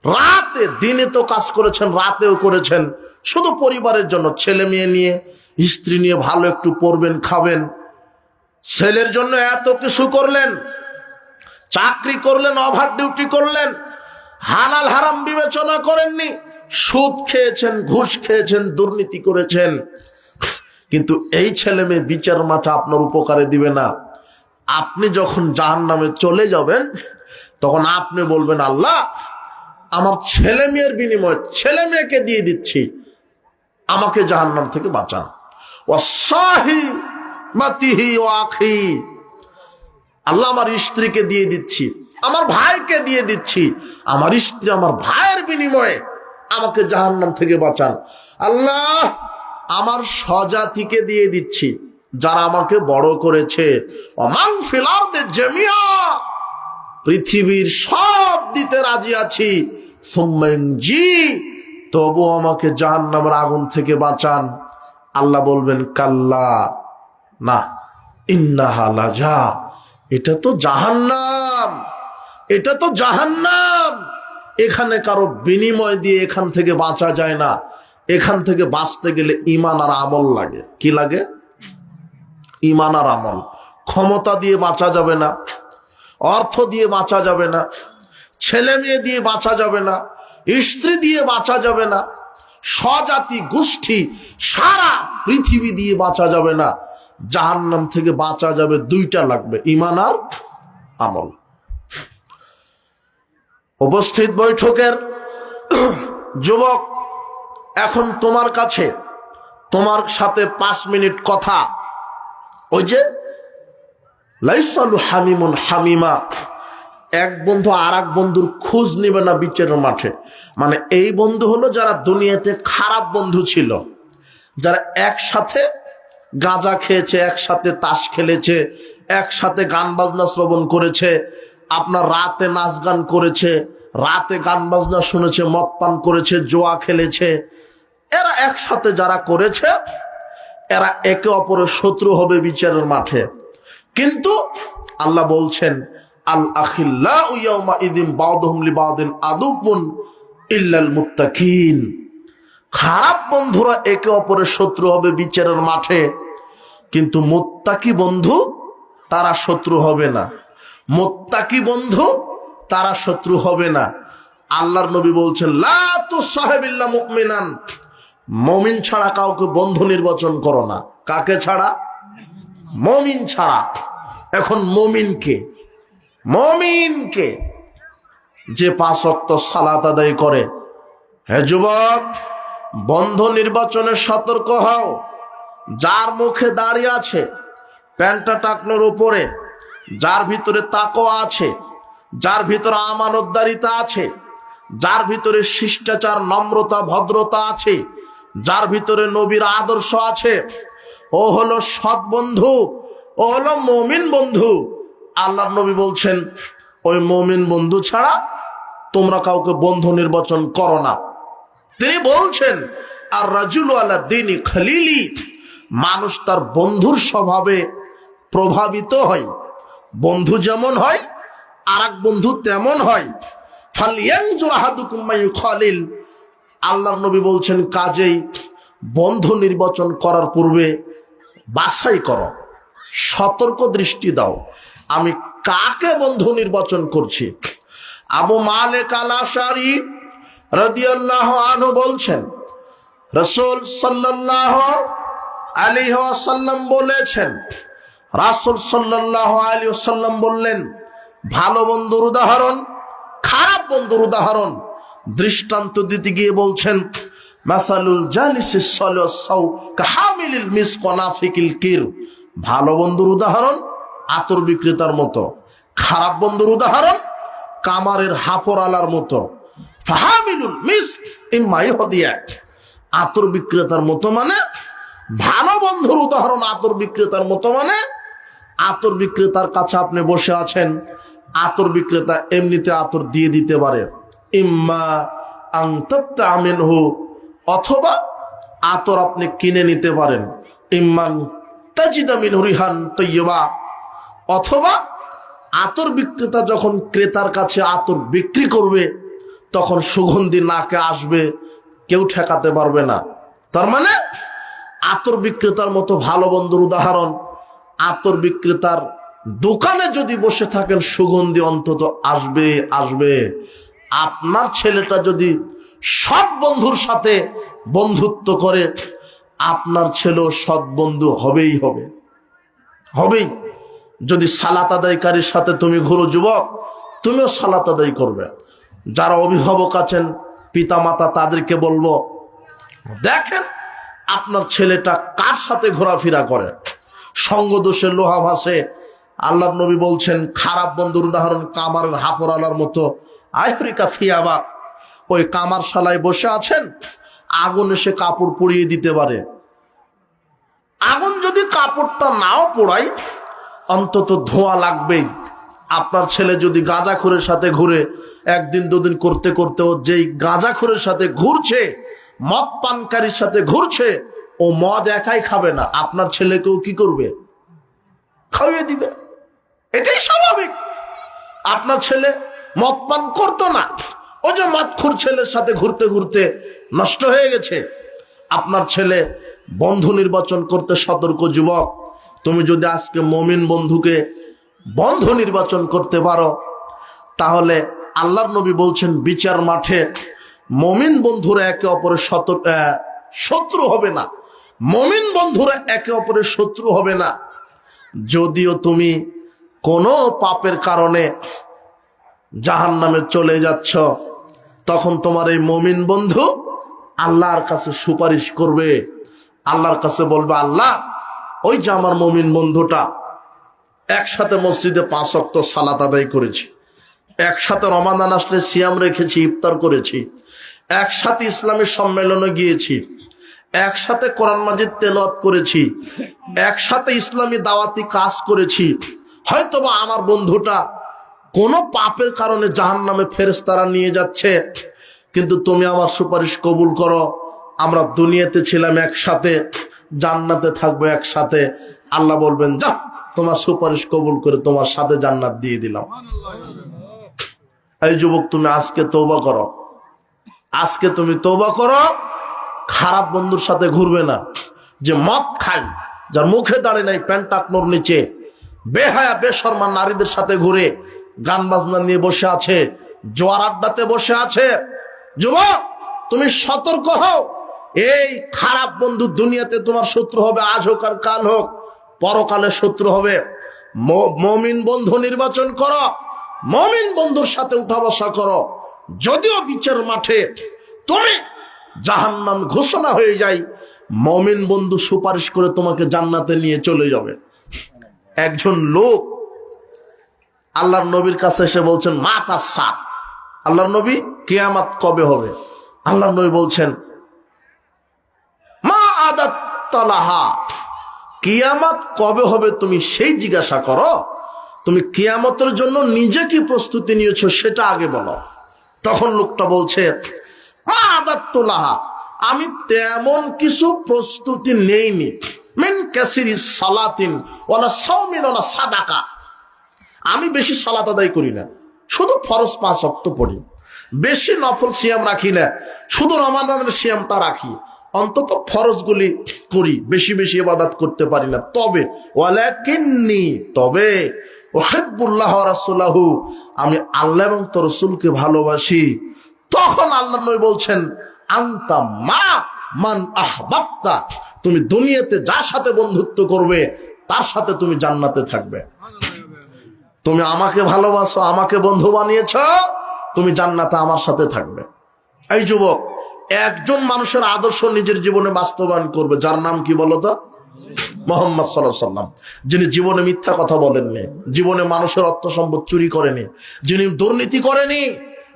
[SPEAKER 1] রাতে, দিনে তো কাজ করেছেন, রাতেও করেছেন, শুধু পরিবারের জন্য, ছেলে মেয়ে নিয়ে, স্ত্রী নিয়ে ভালো একটু পড়বেন, খাবেন, ছেলের জন্য এত কিছু করলেন, চাকরি করলেন, ওভার ডিউটি করলেন, হালাল হারাম বিবেচনা করেননি, সুদ খেয়েছেন, ঘুষ খেয়েছেন, দুর্নীতি করেছেন, কিন্তু এই ছেলে মেয়ে বিচার মাঠে আপনার উপকারে দিবে না। আপনি যখন জাহান্নামে চলে যাবেন তখন আপনি বলবেন, আল্লাহ আমার ছেলে মেয়ের বিনিময়ে ছেলে মেয়েকে দিয়ে দিচ্ছি, আমাকে জাহান্নাম থেকে বাঁচান। ওয়াসাহি মাতিহি ওয়াখি, আল্লাহ আমার স্ত্রীকে দিয়ে দিচ্ছি, আমার ভাইকে দিয়ে দিচ্ছি, আমার স্ত্রী আমার ভাইয়ের বিনিময়ে আমাকে জাহান্নাম থেকে বাঁচান। আল্লাহ আমার স্বজাতিকে দিয়ে দিচ্ছি, যারা আমাকে বড় করেছে। ওমান ফিল আরদি জামিয়া, পৃথিবীর সব দিতে রাজি আছি। সুম্মানজি, তবু আমাকে জাহান্নামের আগুন থেকে বাঁচান। আল্লাহ বলবেন, কাল্লা, না, ইন্নাহা লাজা, এটা তো জাহান্নাম, এটা তো জাহান্নাম। এখানে কারো বিনিময় দিয়ে এখান থেকে বাঁচা যায় না। এখান থেকে বাঁচতে গেলে ঈমান আর আমল লাগে। কি লাগে? ঈমান আর আমল। ক্ষমতা দিয়ে বাঁচা যাবে না, অর্থ দিয়ে বাঁচা যাবে না, ছেলে মেয়ে দিয়ে বাঁচা যাবে না, স্ত্রী দিয়ে বাঁচা যাবে না, স্বজাতি গোষ্ঠী সারা পৃথিবী দিয়ে বাঁচা যাবে না। জাহান্নাম থেকে বাঁচা যাবে দুইটা লাগবে, ঈমান আর আমল। উপস্থিত বৈঠকের যুবক, এখন তোমার কাছে তোমার সাথে 5 মিনিট কথা। ওই যে লাইসালু হামিমুন হামিমা, এক বন্ধু আর এক বন্ধুর খোঁজ নিবে না বিচারের মাঠে। মানে এই বন্ধু হলো যারা দুনিয়াতে খারাপ বন্ধু ছিল, যারা একসাথে গাঁজা খেয়েছে, একসাথে তাস খেলেছে, একসাথে গান বাজনা শ্রবণ করেছে, আপনার রাতে নাচ গান করেছে, রাতে গান বাজনা শুনেছে, মদ পান করেছে, জোয়া খেলেছে। এরা একসাথে যারা করেছে, এরা একে অপরের শত্রু হবে বিচারের মাঠে। কিন্তু আল্লাহ বলছেন, আল আখিল্লাউ ইয়াউমা ইযিন বাউদুহুম লিবাউদিন আদুবুন ইল্লাল মুত্তাকিন। খারাপ বন্ধুরা একে অপরের শত্রু হবে বিচারের মাঠে, কিন্তু মুত্তাকি বন্ধু তারা শত্রু হবে না। মুত্তাকি বন্ধু তারা শত্রু হবে না। আল্লাহর নবী বলছেন, লা তুসাহিবিল্লা মুমিনান, মুমিন ছাড়া কাউকে বন্ধু নির্বাচন করো না। কাকে ছাড়া? মুমিন ছাড়া। এখন মুমিনকে, মুমিনকে যে 5 ওয়াক্ত সালাত আদায় করে, হে যুবক, বন্ধু নির্বাচনে সতর্ক হও। যার মুখে দাঁড়িয়ে আছে প্যান্টটা টাকনোর উপরে, যার ভিতরে তাকওয়া আছে, যার ভিতরে আমানতদারিতা আছে, যার ভিতরে শিষ্টাচার, নম্রতা, ভদ্রতা আছে, যার ভিতরে নবীর আদর্শ আছে, ও হলো সৎ বন্ধু, ও হলো মুমিন বন্ধু। আল্লাহর নবী বলছেন, ওই মুমিন বন্ধু ছাড়া তোমরা কাউকে বন্ধু নির্বাচন করো না। তিনি বলছেন, আর রাজুলু আলা দীনি খলিলি, মানুষ তার বন্ধুর স্বভাবে প্রভাবিত হয়। বন্ধু যেমন হয় আর এক বন্ধু তেমন হয়। ফালইয়ানজুর আহাদুকুম মা ইউখালিল, আল্লাহর নবী বলছেন, কাজেই বন্ধু নির্বাচন করার পূর্বে বাছাই করো, সতর্ক দৃষ্টি দাও, আমি কাকে বন্ধু নির্বাচন করছি। আবু মালিক আল আশআরী রাদিয়াল্লাহু আনহু বলছেন, রাসূল সাল্লাল্লাহু আলাইহি ওয়াসাল্লাম বলেছেন, রাসূল সাল্লাল্লাহু আলাইহি ওয়াসাল্লাম বললেন, ভালো বন্ধুর উদাহরণ, খারাপ বন্ধুর উদাহরণ দৃষ্টান্ত দিতে গিয়ে বলছেন, মাসালুল জালিসিস সালিসাউ কাহামিলিল মিসক ওয়া নাফিকিল কির। ভালো বন্ধুর উদাহরণ আতর বিক্রেতার মতো, খারাপ বন্ধুর উদাহরণ কামারের হাফর আলার মতো। ফাহামিলুল মিসক ইম্মা ইহদিয়া, আতর বিক্রেতার মতো মানে ভালো বন্ধুর উদাহরণ আতর বিক্রেতার মতো মানে আতর বিক্রেতার কাছে আপনি বসে আছেন, আতর বিক্রেতা এমনিতে আতর দিয়ে দিতে পারে, ইম্মা আন তাবতা মিনহু, অথবা আতর আপনি কিনে নিতে পারেন, ইম্মা তাজিদা মিনহু রিহান তাইয়্যিবা, অথবা আতর বিক্রেতা যখন ক্রেতার কাছে আতর বিক্রি করবে তখন সুগন্ধি নাকে আসবে, কেউ ঠেকাতে পারবে না। তার মানে আতর বিক্রেতার মতো ভালো বন্ধুর উদাহরণ, আতর বিক্রেতার দোকানে যদি বসে থাকেন সুগন্ধি অন্তত আসবে আসবে। আপনার ছেলেটা যদি সৎ বন্ধুর সাথে বন্ধুত্ব করে, আপনার ছেলেও সৎ বন্ধু হবেই হবে, হবেই। যদি সালাত আদায়কারীর সাথে তুমি ঘুরো যুবক, তুমিও সালাত আদায় করবে। যারা অভিভাবক আছেন, পিতা মাতা, তাদেরকে বলবো, দেখেন আপনার ছেলেটা কার সাথে ঘোরাফেরা করে, সঙ্গ দোষের লোহা ভাসে। আল্লাহর নবী বলছেন, খারাপ বন্ধুর উদাহরণ কামারের হাফরালার মতো। আফ্রিকা ফিয়াবা, ওই কামার শালায় বসে আছেন, আগুন এসে কাপড় পুড়িয়ে দিতে পারে। আগুন যদি কাপড়টা নাও পোড়ায়, অন্তত ধোঁয়া লাগবেই। আপনার ছেলে যদি গাঁজাখোরের সাথে ঘুরে, একদিন দুদিন করতে করতে ও যেই গাঁজাখোরের সাথে ঘুরছে, মদ পানকারীর সাথে ঘুরছে, ও মদ একাই খাবে না, আপনার ছেলেকেও কি করবে? খাইয়ে দিবে। এটাই স্বাভাবিক। আপনার ছেলে মদ পান করতো না, ও যে মদখোর ছেলের সাথে ঘুরতে ঘুরতে নষ্ট হয়ে গেছে। আপনার ছেলে বন্ধু নির্বাচন করতে সতর্ক। যুবক, তুমি যদি আজকে মুমিন বন্ধুকে বন্ধু নির্বাচন করতে পারো, তাহলে আল্লাহর নবী বলছেন, বিচার মাঠে মুমিন বন্ধুরা একে অপরের শত্রু হবে না। মুমিন বন্ধুরা একে অপরের শত্রু হবে না। যদিও তুমি কোনো পাপের কারণে জাহান্নামে চলে যাচ্ছ, তখন তোমার এই মুমিন বন্ধু আল্লাহর কাছে সুপারিশ করবে। আল্লাহর কাছে বলবে, আল্লাহ, ওই যে আমার মুমিন বন্ধুটা, একসাথে মসজিদে 5 ওয়াক্ত সালাত আদায় করেছি, একসাথে রমাদান আসলে সিয়াম রেখেছি, ইফতার করেছি, একসাথে ইসলামী সম্মেলনে গিয়েছি, একসাথে কোরআন মাজিদ তেলাওয়াত করেছি, একসাথে ইসলামী দাওয়াতি কাজ করেছি। হয়তোবা আমার বন্ধুটা কোনো পাপের কারণে জাহান্নামে ফেরেশতারা নিয়ে যাচ্ছে, কিন্তু তুমি আমার সুপারিশ কবুল করো। আমরা দুনিয়াতে ছিলাম একসাথে, জান্নাতে থাকবো একসাথে। আল্লাহ বলবেন, যা, তোমার সুপারিশ কবুল করে তোমার সাথে জান্নাত দিয়ে দিলাম। এই যুবক, তুমি আজকে তওবা করো, আজকে তুমি তওবা করো। খারাপ বন্ধুর সাথে ঘুরবে না, যে মদ খায়, যার মুখে দাঁড়িয়ে নাই, প্যান্ট টাকনোর নিচে, বেহায়া বেশরমা নারীদের সাথে ঘুরে, গান বাজনা নিয়ে বসে আছে, জোয়ার আড্ডাতে বসে আছে। যুবক, তুমি সতর্ক হও। এই খারাপ বন্ধু দুনিয়াতে তোমার শত্রু হবে, আজ হোক আর কাল হোক, পরকালে শত্রু হবে। মুমিন বন্ধু নির্বাচন করো, মুমিন বন্ধুর সাথে উঠা বসা করো। যদিও বিচার মাঠে তুমি জাহান্নাম ঘোষণা হয়ে যায়, মুমিন বন্ধু সুপারিশ করে তোমাকে জান্নাতে নিয়ে চলে যাবে। একজন লোক আল্লাহর নবীর কাছে এসে বলছেন, মাতা সাত, আল্লাহর নবী, কিয়ামত কবে হবে? আল্লাহর নবী বলছেন, মা আদাত্তালাহা, কিয়ামত কবে হবে তুমি সেই জিজ্ঞাসা করো, তুমি কিয়ামতের জন্য নিজে কি প্রস্তুতি নিয়েছো সেটা আগে বলো। তখন লোকটা বলছে, মা আদাত্তালাহা, আমি তেমন কিছু প্রস্তুতি নেইনি, মিন কাসিরি সালাতিন ওয়ালা সাওমিন ওয়ালা সাদাকা, আমি বেশি সালাত আদায় করি না, শুধু ফরজ 5 ওয়াক্ত পড়ি, বেশি নফল সিয়াম রাখি না, শুধু রমাদানের সিয়ামটা রাখি, অন্তত ফরজগুলি করি, বেশি বেশি ইবাদত করতে পারি না। তবে ওয়ালাকিন্নি, তবে উহিব্বুল্লাহ ওয়া রাসূলাহু, আমি আল্লাহ এবং তার রাসূলকে ভালোবাসি। তখন আল্লাহর নবী বলছেন, আনতা মা মান আহবাবতা, তুমি দুনিয়াতে যার সাথে বন্ধুত্ব করবে তার সাথে তুমি জান্নাতে থাকবে। তুমি আমাকে ভালোবাসো, আমাকে বন্ধু বানিয়েছ, তুমি জান্নাতে আমার সাথে থাকবে। এই যুবক, একজন মানুষের আদর্শ নিজের জীবনে বাস্তবায়ন করবে, যার নাম কি বলতো? মুহাম্মদ সাল্লাল্লাহু আলাইহি ওয়াসাল্লাম। যিনি জীবনে মিথ্যা কথা বলেননি, জীবনে মানুষের অর্থ সম্পদ চুরি করেনি, যিনি দুর্নীতি করেনি,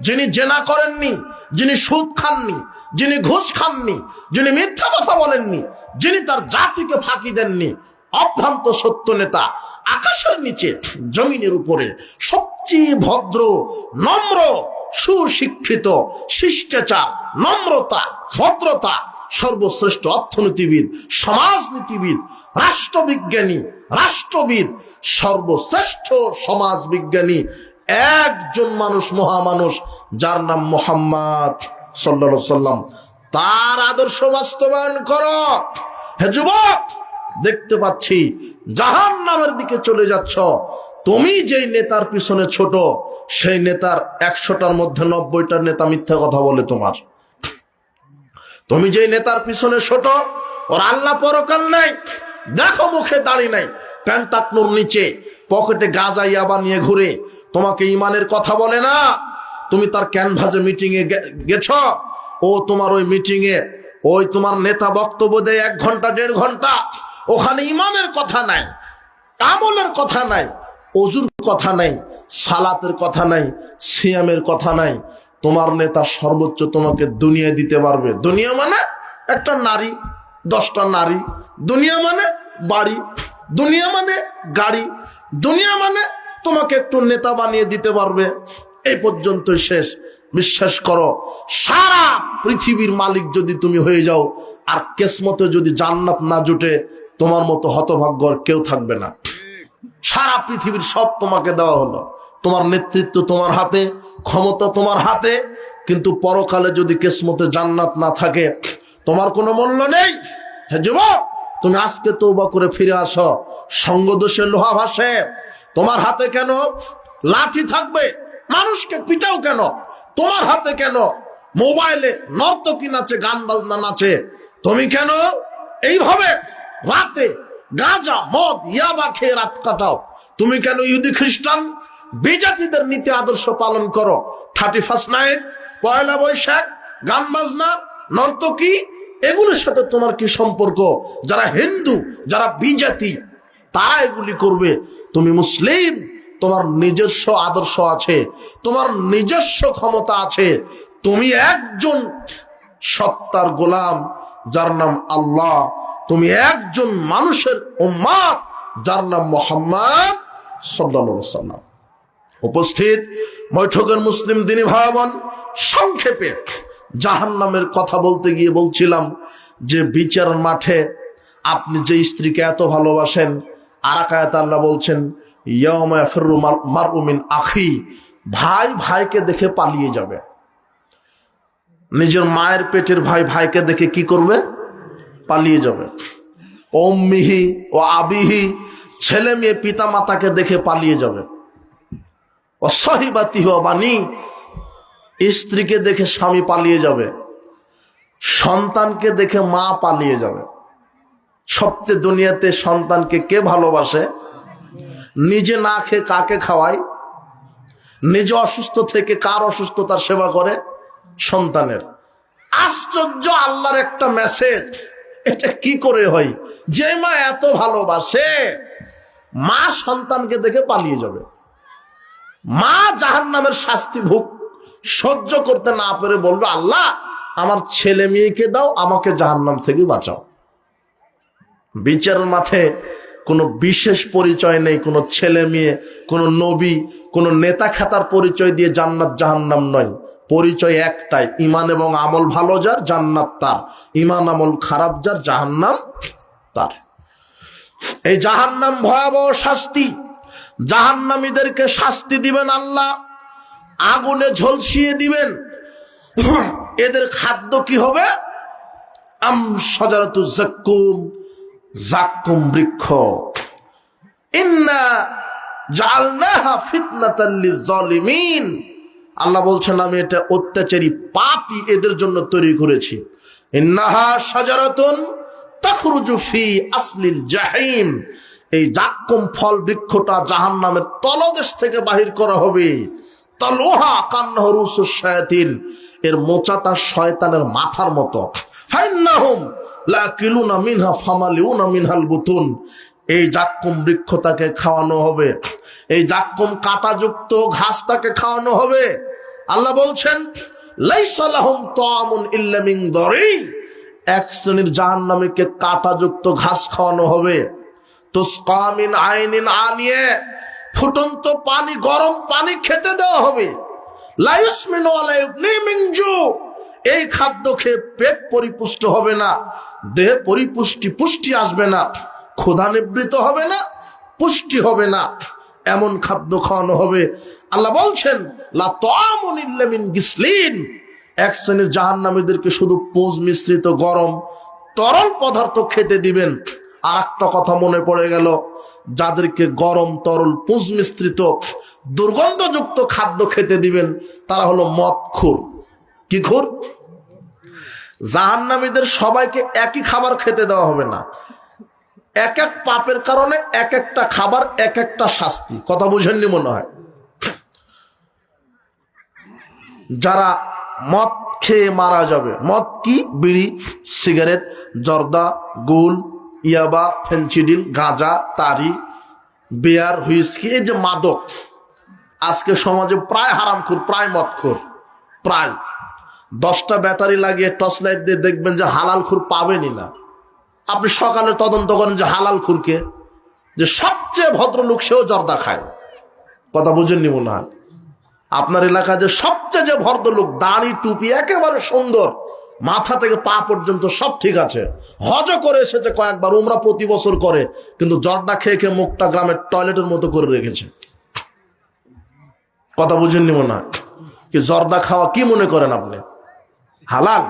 [SPEAKER 1] যিনি জেনা করেননি, যিনি সুদ খাননি, যিনি ঘুষ খাননি, যিনি মিথ্যা কথা বলেননি, যিনি তার জাতিকে ফাঁকি দেননি, অভ্রান্ত সত্য নেতা, আকাশের নিচে জমিনের উপরে সবচেয়ে ভদ্র, নম্র, সুশিক্ষিত, শিষ্টাচার, নম্রতা, ভদ্রতা, সর্বশ্রেষ্ঠ অর্থনীতিবিদ, সমাজনীতিবিদ, রাষ্ট্রবিজ্ঞানী, রাষ্ট্রবিদ, সর্বশ্রেষ্ঠ সমাজবিজ্ঞানী একজন মানুষ, মহামানুষ, যার নাম মুহাম্মদ সাল্লাল্লাহু আলাইহি সাল্লাম। তার আদর্শ বাস্তবায়ন করো। হে যুবক, দেখতে পাচ্ছি জাহান্নামের দিকে চলে যাচ্ছ। তুমি যেই নেতার পিছনে ছোট, সেই নেতার 100টার মধ্যে 90টা নেতা মিথ্যা কথা বলে তোমার। তুমি যেই নেতার পিছনে ছোট, ওর আল্লাহ পরকাল নাই, দেখো মুখে দাড়ি নাই, প্যান্ট টাকনোর নিচে, পকেটে গাঁজা ইয়াবা নিয়ে ঘুরে, তোমাকে ইমানের কথা বলে না। তুমি তার ক্যানভাসে মিটিং এ গেছ, ও তোমার ওই মিটিং এ ওই তোমার নেতা বক্তব্য দেয় 1 ঘন্টা 1.5 ঘন্টা, ওখানে ইমানের কথা নাই, আমলের কথা নাই, অজুর কথা নাই, সালাতের কথা নাই, সিয়ামের কথা নাই। তোমার নেতা সর্বোচ্চ তোমাকে দুনিয়া দিতে পারবে। দুনিয়া মানে একটা নারী, 10টা নারী, দুনিয়া মানে বাড়ি, দুনিয়া মানে গাড়ি, দুনিয়া মানে তোমাকে একটু নেতা বানিয়ে দিতে পারবে, এই পর্যন্তই শেষ। বিশ্বাস করো, সারা পৃথিবীর মালিক যদি তুমি হয়ে যাও, আর কিসমতে যদি জান্নাত না জুটে, তোমার মতো হতভাগ্য আর কেউ থাকবে না। সারা পৃথিবীর সব তোমাকে দেওয়া হলো, তোমার নেতৃত্ব তোমার হাতে, ক্ষমতা তোমার হাতে, কিন্তু পরকালে যদি কিসমতে জান্নাত না থাকে, তোমার কোনো মূল্য নেই। হে যুবক, তুমি আজকে তওবা করে ফিরে আসো। সঙ্গদোষে লোহা ভাসে, তোমার হাতে কেন লাঠি থাকবে? মানুষকে পিটাও কেন? তোমার হাতে কেন মোবাইলে নর্তকী নাচে, গান বাজনা নাচে? তুমি কেন এইভাবে রাতে গাঁজা মদ ইয়াবা খেয়ে রাত কাটাও? তুমি কেন ইহুদি খ্রিস্টান বিজাতিদের নীতি আদর্শ পালন করো? 31st নাইট, 1 বৈশাখ, গান বাজনা, নর্তকী, এগুলোর সাথে তোমার কি সম্পর্ক? যারা হিন্দু, যারা বিজাতি, তারা এগুলি করবে। তুমি মুসলিম, তোমার নিজস্ব আদর্শ আছে, তোমার নিজস্ব ক্ষমতা আছে। তুমি একজন সত্তার গোলাম যার নাম আল্লাহ, তুমি একজন মানুষের উম্মত যার নাম মুহাম্মদ সাল্লাল্লাহু আলাইহি ওয়াসাল্লাম। উপস্থিত বৈঠকের মুসলিম দিনী ভাই বোন, সংক্ষেপে জাহান্নামের কথা বলতে গিয়ে বলছিলাম যে বিচার মাঠে আপনি যে স্ত্রীকে এত ভালোবাসেন, আর এক আয়াতে আল্লাহ বলছেন ইয়াউমা ইয়াফিররু মারউ মিন আখি, ভাই ভাইকে দেখে পালিয়ে যাবে। নিজের মায়ের পেটের ভাই ভাইকে দেখে কি করবে? পালিয়ে যাবে। উম্মিহি ও আবিহি, ছেলে মেয়ে পিতা মাতাকে দেখে পালিয়ে যাবে। ও সাহিবাতিহি ওয়া বানি, স্ত্রীকে দেখে স্বামী পালিয়ে যাবে। সন্তানকে দেখে মা পালিয়ে যাবে। সবচেয়ে দুনিয়াতে সন্তানকে কে ভালোবাসে? নিজে না খেয়ে কাকে খাওয়ায়? নিজে অসুস্থ থেকে কার অসুস্থতার সেবা করে? সন্তানের। আশ্চর্য আল্লাহর একটা মেসেজ। এটা কি করে হয় যে মা এত ভালোবাসে, মা সন্তানকে দেখে পালিয়ে যাবে? মা জাহান্নামের শাস্তি ভোগ সহ্য করতে না পেরে বলবে আল্লাহ আমার ছেলে মেয়েকে দাও, আমাকে জাহান্নাম থেকে বাঁচাও। বিচারের মাঠে কোনো বিশেষ পরিচয় নেই, কোনো ছেলে মেয়ে, কোনো নবী, কোনো নেতা খাতার পরিচয় দিয়ে জান্নাত জাহান্নাম নয়। পরিচয় একটাই, ইমান এবং আমল ভালো যার জান্নাত তার, ইমান আমল খারাপ যার জাহান্নাম তার। এই জাহান্নাম ভয়াবহ শাস্তি। জাহান্নামীদেরকে শাস্তি দিবেন আল্লাহ, আগুনে ঝলসিয়ে দিবেন। এদের খাদ্য কি হবে? আম শাজারাতু যাক্কুম, যাক্কুম বৃক্ষ। ইন্না জাআলনাহা ফিতনাতাল লিয-যালিমিন, আল্লাহ বলছেন আমি এটা অত্যাচারী পাপী এদের জন্য তৈরি করেছি। ইন্নাহা শাজারাতুন তাখরুজু ফি আসলিল জাহিম, এই যাক্কুম ফল বৃক্ষটা জাহান্নামের তলদেশ থেকে বাহির করা হবে। তালুহা কান্নাহু রুসুশ শায়াতিন, এর মোচাটা শয়তানের মাথার মতো। ফাইন্নাহুম লাকিলুনা মিনহা ফামালিউনা মিনহাল বুতুন, এই যাক্কুম বৃক্ষ তাকে খাওয়ানো হবে, এই যাক্কুম কাঁটাযুক্ত ঘাস তাকে খাওয়ানো হবে। আল্লাহ বলছেন লাইসা লাহুম তাআমুন ইল্লা মিন দরি, এক শ্রেণীর জাহান্নামীকে কাঁটাযুক্ত ঘাস খাওয়ানো হবে। তুসকা মিন আইনিন আনিয়া, ফুটন্ত পানি, গরম পানি খেতে দেওয়া হবে। লা ইউসমিনু ওয়ালা ইউগনি মিন জু, এই খাদ্য খেয়ে পেট পরিপুষ্ট হবে না, দেহে পুষ্টি আসবে না, ক্ষুধা নিবৃত হবে না, পুষ্টি হবে না, এমন খাদ্য খাওয়ানো হবে। আল্লাহ বলছেন লা তাআমুন ইল্লা মিন গিসলিন, এক শ্রেণীর জাহান্নামীদেরকে শুধু পুঁজ মিশ্রিত গরম তরল পদার্থ খেতে দিবেন। আর একটা কথা মনে পড়ে গেল, যাদেরকে গরম তরল পুঁজ মিশ্রিত দুর্গন্ধযুক্ত খাদ্য খেতে দিবেন তারা হলো মদখোর। কি খোর? জাহান্নামীদের সবাইকে একই খাবার খেতে দেওয়া হবে না। এক এক পাপের কারণে এক একটা খাবার এক একটা শাস্তি। কথা বুঝেননি মনে হয়। যারা মদ খেয়ে মারা যাবে, মদ কি? বিড়ি, সিগারেট, জর্দা, গুল, ইয়াবা, ফেন্সিডিল, গাঁজা, তারি, বিয়ার, হুইস্কি, এই যে মাদক, আজকে সমাজে প্রায় হারামখোর, প্রায় মদখোর, প্রায় 10টা ব্যাটারি লাগিয়ে টর্চ লাইট দিয়ে দেখবেন যে হালাল খুর পাবেনই না। আপনি সকালে তদন্ত করেন যে হালাল খুরকে, যে সবচেয়ে ভদ্রলোক সেও জর্দা খায়। কথা বুঝেননি মনে হয়। আপনার এলাকায় যে সবচেয়ে যে ভদ্রলোক, দাড়ি টুপি একেবারে সুন্দর, মাথা থেকে পা পর্যন্ত সব ঠিক আছে, হজও করে এসেছে কয়েকবার, উমরা প্রতি বছর করে, কিন্তু জর্দা খেয়ে খেয়ে মুখটা গ্রামের টয়লেটের মতো করে রেখেছে। কথা বুঝেননি মনে হয়। কি জর্দা খাওয়া কি মনে করেন আপনি হালাল?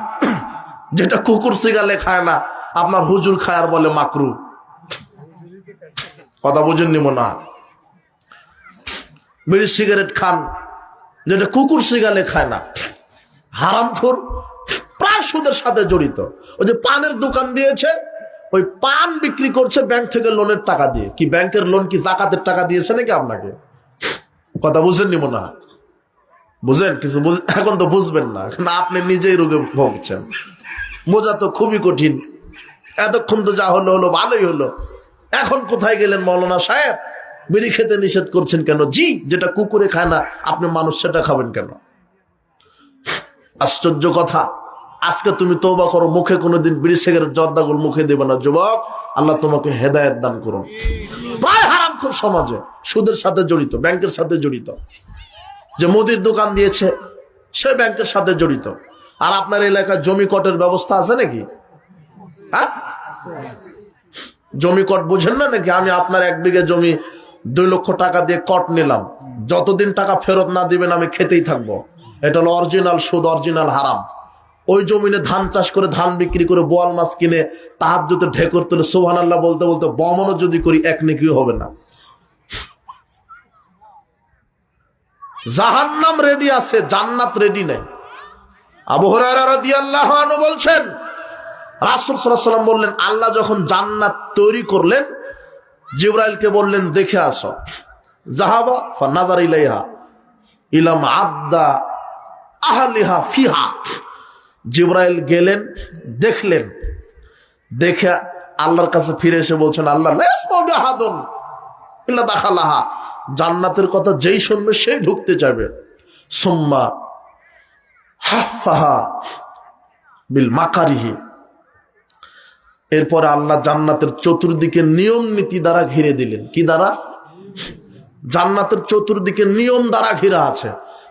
[SPEAKER 1] যেটা কুকুর সিগালে খায় না, আপনার হুজুর খায় আর বলে মাকরু। কথা বুঝেননি মনে হয়। বিড়ি সিগারেট খান, যেটা কুকুর সিগালে খায় না। হারামখোর, প্রায় সুদের সাথে জড়িত। ওই যে পানের দোকান দিয়েছে, ওই পান বিক্রি করছে ব্যাংক থেকে লোনের টাকা দিয়ে। কি ব্যাংকের লোন কি জাকাতের টাকা দিয়েছে নাকি আপনাকে? কথা বুঝেননি মনে হয়। বুঝেন কিছু? এখন তো বুঝবেন না, না আপনি নিজেই রোগে ভুগছেন। বোঝা তো খুবই কঠিন। এতক্ষণ তো যা হলো হলো, ভালোই হলো। এখন কোথায় গেলেন মৌলানা সাহেব? বিড়ি খেতে নিষেধ করছেন কেন? জি, যেটা কুকুরে খায় না আপনি মানুষ সেটা খাবেন কেন? আশ্চর্য কথা। আজকে তুমি তওবা করো, মুখে কোনোদিন বিড়ি সিগারেট জর্দাগুল মুখে দেবে না। যুবক, আল্লাহ তোমাকে হেদায়েত দান করুন। প্রায় হারামখোর সমাজে সুদের সাথে জড়িত, ব্যাংকের সাথে জড়িত। যে মুদির দোকান দিয়েছে সে ব্যাংকের সাথে জড়িত। আর আপনার এলাকায় জমি কটের ব্যবস্থা আছে নাকি? হ্যাঁ, জমি কট বুঝেন না নাকি? আমি আপনার 1 বিঘে জমি 2 লক্ষ টাকা দিয়ে কট নিলাম, যতদিন টাকা ফেরত না দিবেন আমি খেতেই থাকবো। এটা হলো অরিজিনাল সুদ, অরিজিনাল হারাম। ওই জমিনে ধান চাষ করে, ধান বিক্রি করে, বোয়াল মাছ কিনে তাহাজ্জুদে ঢেকুর তুলে সুবহানাল্লাহ বলতে বলতে বমনও যদি করি 1 নেকিও হবে না। জাহান্নাম রেডি আছে, জান্নাত রেডি নাই। আবু হুরায়রা রাদিয়াল্লাহু আনহু বলছেন, রাসূল সাল্লাল্লাহু আলাইহি ওয়াসাল্লাম বললেন, আল্লাহ যখন জান্নাত তৈরি করলেন, জিবরাইলকে বললেন দেখে আসো। যাহাবা ফানাযার ইলাইহা ইলাম আদদা আহলিহা ফিহা। জিবরাইল গেলেন, দেখলেন, দেখে আল্লাহর কাছে ফিরে এসে বলছেন, আল্লাহ লা ইয়াসমাউ বিহাদুন ইল্লা দাখালাহা। জান্নাতের কথা যেই শুনবে সেই ঢুকতে চাইবে। সুম্মা হাফাহা বিল মাকারিহি। এরপরে আল্লাহ জান্নাতের চতুর্দিকে নিয়ম নীতি দ্বারা ঘিরে দিলেন। কি দ্বারা? জান্নাতের চতুর্দিকে নিয়ম দ্বারা ঘিরা আছে।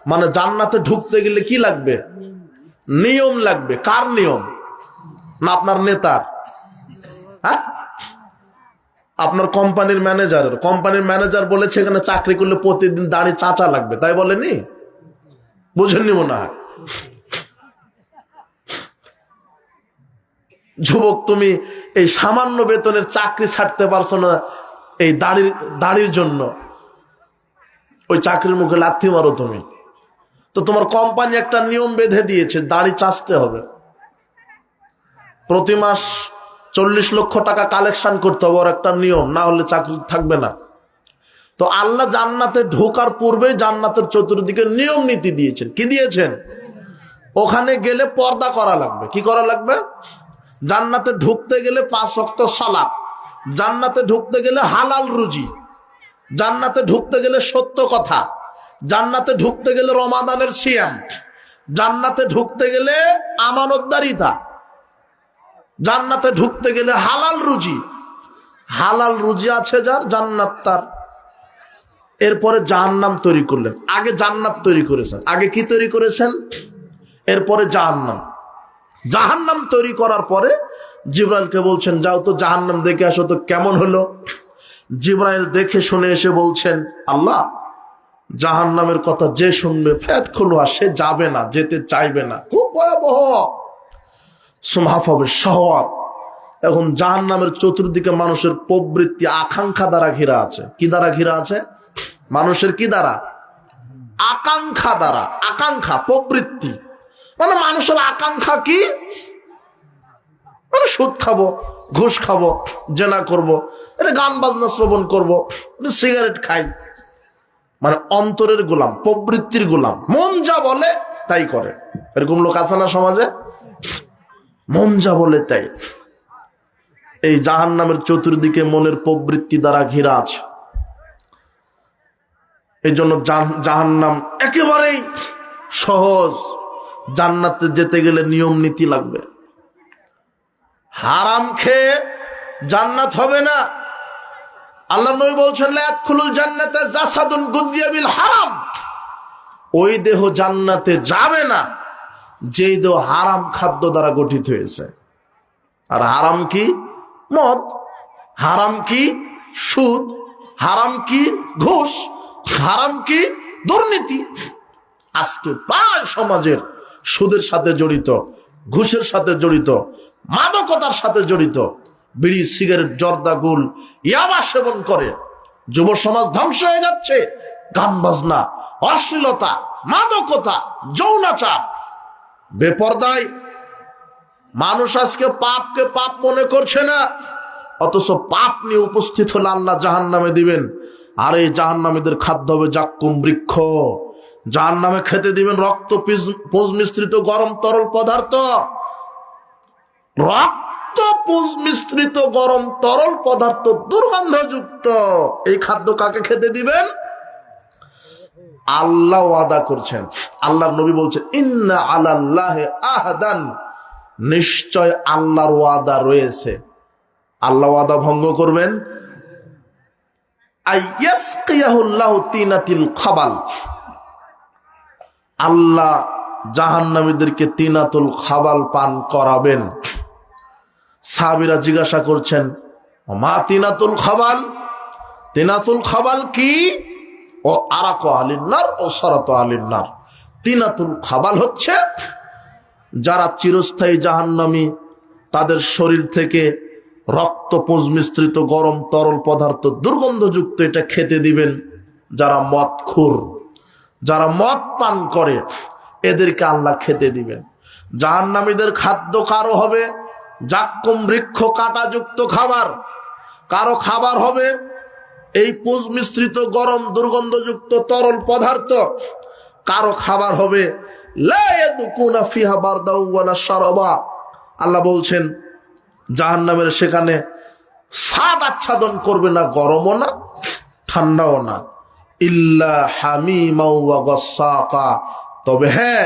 [SPEAKER 1] মানে জান্নাতে ঢুকতে গেলে কি লাগবে? নিয়ম লাগবে। কার নিয়ম? না আপনার নেতার? হ্যাঁ, আপনার কোম্পানির ম্যানেজারের। কোম্পানির ম্যানেজার বলেছে এখানে চাকরি করলে প্রতিদিন দাড়ি চাচা লাগবে, তাই বলেনি? বুঝেননি মনে হয়। যুবক, তুমি এই সামান্য বেতনের চাকরি ছাড়তে পারছো না এই দাড়ির জন্য। ওই চাকরির মুখে লাথি মারো তুমি। তো তোমার কোম্পানি একটা নিয়ম বেঁধে দিয়েছে, দাড়ি চাচতে হবে। প্রতি মাস 40 লক্ষ টাকা কালেকশন করতে হবে, ওর একটা নিয়ম, না হলে চাকরি থাকবে না। তো আল্লাহ জান্নাতে ঢোকার পূর্বে জান্নাতের চতুর্দিকে নিয়ম নীতি দিয়েছেন। কি দিয়েছেন? ওখানে গেলে পর্দা করা লাগবে। কি করা লাগবে? জান্নাতে ঢুকতে গেলে 5 ওয়াক্ত সালাত, জান্নাতে ঢুকতে গেলে হালাল রুজি, জান্নাতে ঢুকতে গেলে সত্য কথা, জান্নাতে ঢুকতে গেলে রমাদানের সিয়াম, জান্নাতে ঢুকতে গেলে আমানতদারিতা, জান্নাতে ঢুকতে গেলে হালাল রুজি। হালাল রুজি আছে যার, জান্নাত তার। এরপরে জাহান্নাম তৈরি করলেন। আগে জান্নাত তৈরি করেছেন। আগে কি তৈরি করেছেন? এরপরে জাহান্নাম। জাহান্নাম তৈরি করার পরে জিবরাইলকে বলছেন, যাও তো জাহান্নাম দেখে আসো তো কেমন হলো। জিবরাইল দেখে শুনে এসে বলছেন, আল্লাহ, জাহান্নামের কথা যে শুনবে ফেত খুলুয়া, সে যাবে না, যেতে চাইবে না, খুব ভয়াবহ সুমহাফ হবে শহর। এখন জাহান্নামের চতুর্দিকে মানুষের প্রবৃত্তি, আকাঙ্ক্ষা দ্বারা ঘেরা আছে। কি দ্বারা ঘেরা আছে? মানুষের কি দ্বারা? আকাঙ্ক্ষা দ্বারা। আকাঙ্ক্ষা, প্রবৃত্তি মানে মানুষের আকাঙ্ক্ষা কি? মানে সুদ খাবো, ঘুষ খাবো, জেনা করব, এটা গান বাজনা শ্রবণ করব, সিগারেট খাই। মানে অন্তরের গোলাম, প্রবৃত্তির গোলাম, মন যা বলে তাই করে। এরকম লোক আছে না সমাজে? মন যা বলে তাই। এই জাহান্নামের চতুর্দিকে মনের প্রবৃত্তি দ্বারা ঘেরা আছে। এই জন্য জাহান্নাম একেবারেই সহজ। জান্নাতে যেতে গেলে নিয়ম নীতি লাগবে। হারাম খেয়ে জান্নাত হবে না। আল্লাহ নবী বলছেন, লা ইয়াদখুলুল জান্নাতা জাসাদুন গুযিয়া বিল হারাম। ওই দেহ জান্নাতে যাবে না যেই দেহ হারাম খাদ্য দ্বারা গঠিত হয়েছে। আর হারাম কি? মদ। হারাম কি? সুদ। হারাম কি? ঘুষ। হারাম কি? দুর্নীতি। আজকে প্রায় সমাজের সুদের সাথে জড়িত, ঘুষের সাথে জড়িত, মাদকতার সাথে জড়িত, বিড়ি, সিগারেট, জর্দা, গুল, ইয়াবা সেবন করে যুব সমাজ ধ্বংস হয়ে যাচ্ছে। গান বাজনা, অশ্লীলতা, মাদকতা, যৌনাচার, বেপরদায় মানুষ আজকে পাপকে পাপ মনে করছে না, অথচ পাপ নিয়ে উপস্থিত হলে আল্লাহ জাহান্নামে দিবেন। আর এই জাহান্নামীদের খাদ্য হবে জাক্কুম বৃক্ষ। জাহান্নামে খেতে দিবেন রক্ত পুঁজ মিশ্রিত গরম তরল পদার্থ। রক্ত পুঁজ মিশ্রিত গরম তরল পদার্থ দুর্গন্ধযুক্ত এই খাদ্য কাকে খেতে দিবেন? আল্লাহ ওয়াদা করছেন। আল্লাহর নবী বলছেন, ইন্না আলাল্লাহি আহদান, নিশ্চয় আল্লাহর ওয়াদা রয়েছে। আল্লাহ ওয়াদা ভঙ্গ করবেন? আইয়াসকিয়াহুল্লাহু তিনাতিল খাবাল, আল্লাহ জাহান্নামীদেরকে তিনাতুল খাবাল পান করাবেন। সাহাবীরা জিজ্ঞাসা করছেন, মা তিনাতুল খাবাল? তিনাতুল খাবাল কি? ও আরাক আলিন্নার ও সরাত আলিন্নার। তিনাতুল খাবাল হচ্ছে যারা চিরস্থায়ী জাহান্নামী, তাদের শরীর থেকে রক্ত পুঁজ মিশ্রিত গরম তরল পদার্থ দুর্গন্ধযুক্ত এটা খেতে দিবেন। যারা মদখোর, যারা মদ পান করে, এদেরকে আল্লাহ খেতে দিবেন। জাহান্নামীদের খাদ্য কারো হবে জাক্কুম বৃক্ষ কাঁটাযুক্ত খাবার, কারো খাবার হবে এই পুঁজ মিশ্রিত গরম দুর্গন্ধযুক্ত তরল পদার্থ, কারো খাবার হবে লা ইয়াযকুনা ফিহা বারদাও ওয়ালা শারাবা। আল্লাহ বলছেন জাহান্নামের সেখানে স্বাদ আচ্ছাদন করবে না, গরমও না ঠান্ডাও না, ইল্লা হামিমা ওয়া গাসসাকা, তবে হ্যাঁ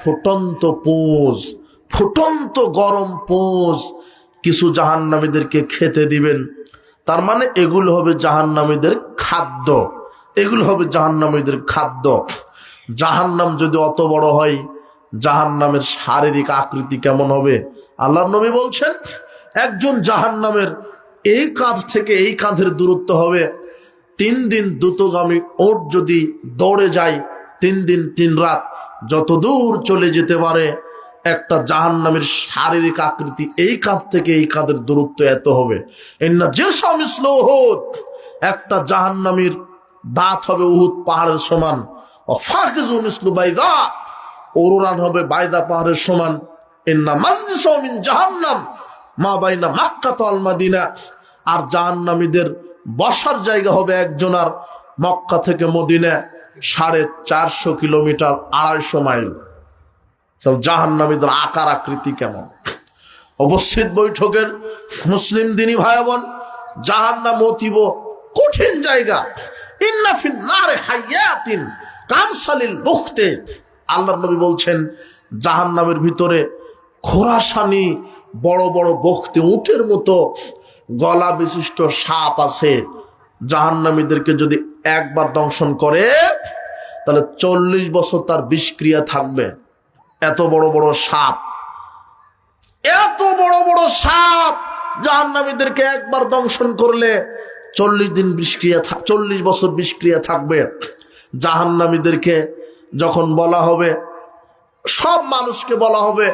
[SPEAKER 1] ফুটন্ত পুঁজ, ফুটন্ত গরম পুঁজ কিছু জাহান্নামীদেরকে খেতে দিবেন। তার মানে এগুলো হবে জাহান্নামীদের খাদ্য, এগুলো হবে জাহান্নামীদের খাদ্য। জাহান্নাম যদি অত বড় হয়, জাহান্নামের শারীরিক আকৃতি কেমন হবে? আল্লাহর নবী বলছেন, একজন জাহান্নামের এই কাঁধ থেকে এই কাঁধের দূরত্ব হবে 3 দিন দ্রুতগামী ওট যদি দৌড়ে যায়, 3 দিন 3 রাত যত দূর চলে যেতে পারে, একটা জাহান্নামের শারীরিক আকৃতি এই কাঁধ থেকে এই কাঁধের দূরত্ব এত হবে। ইন্না জিরসা মিসলু উহুদ, একটা জাহান্নামীর দাঁত হবে উহুদ পাহাড়ের সমান। ও ফাকিজু মিসলু বাইদা, ওরান হবে বাইদা পাহাড়ের সমান। ইন্না মাজলিসু মিন জাহান্নাম মা বাইনা মক্কা ওয়াল মদিনা, আর জাহান্নামীদের বসার জায়গা হবে একজনার মক্কা থেকে মদিনা 450 কিলোমিটার, 250 মাইল। তো জাহান্নামীদের আকার আকৃতি কেমন? অবস্থিত বৈঠকের মুসলিম দিনী ভাই বোন, জাহান্নাম অতীব কঠিন জায়গা। ইন্না ফিন নারে হায়াতিন কামসালিল বুখতে, আল্লাহর নবী বলছেন জাহান্নামের ভিতরে খোরাসানি বড় বড় বখতে উটের মতো গলা বিশিষ্ট সাপ আছে। জাহান্নামীদেরকে যদি একবার দংশন করে তাহলে 40 বছর তার বিষক্রিয়া থাকবে। এত বড় বড় সাপ, এত বড় বড় সাপ জাহান্নামীদেরকে একবার দংশন করলে 40 বছর বিষক্রিয়া থাকবে। জাহান্নামীদেরকে যখন বলা হবে, সব মানুষকে বলা হবে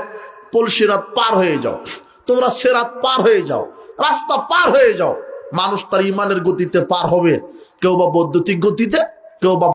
[SPEAKER 1] কলসিরাত পার হয়ে যাও, তোমরা সেরাত পার হয়ে যাও, রাস্তা পার হয়ে যাও। মানুষ তার ইমানের গতিতে পার হবে, কেউ বা বৈদ্যুতিক গতিতে, কেউ বা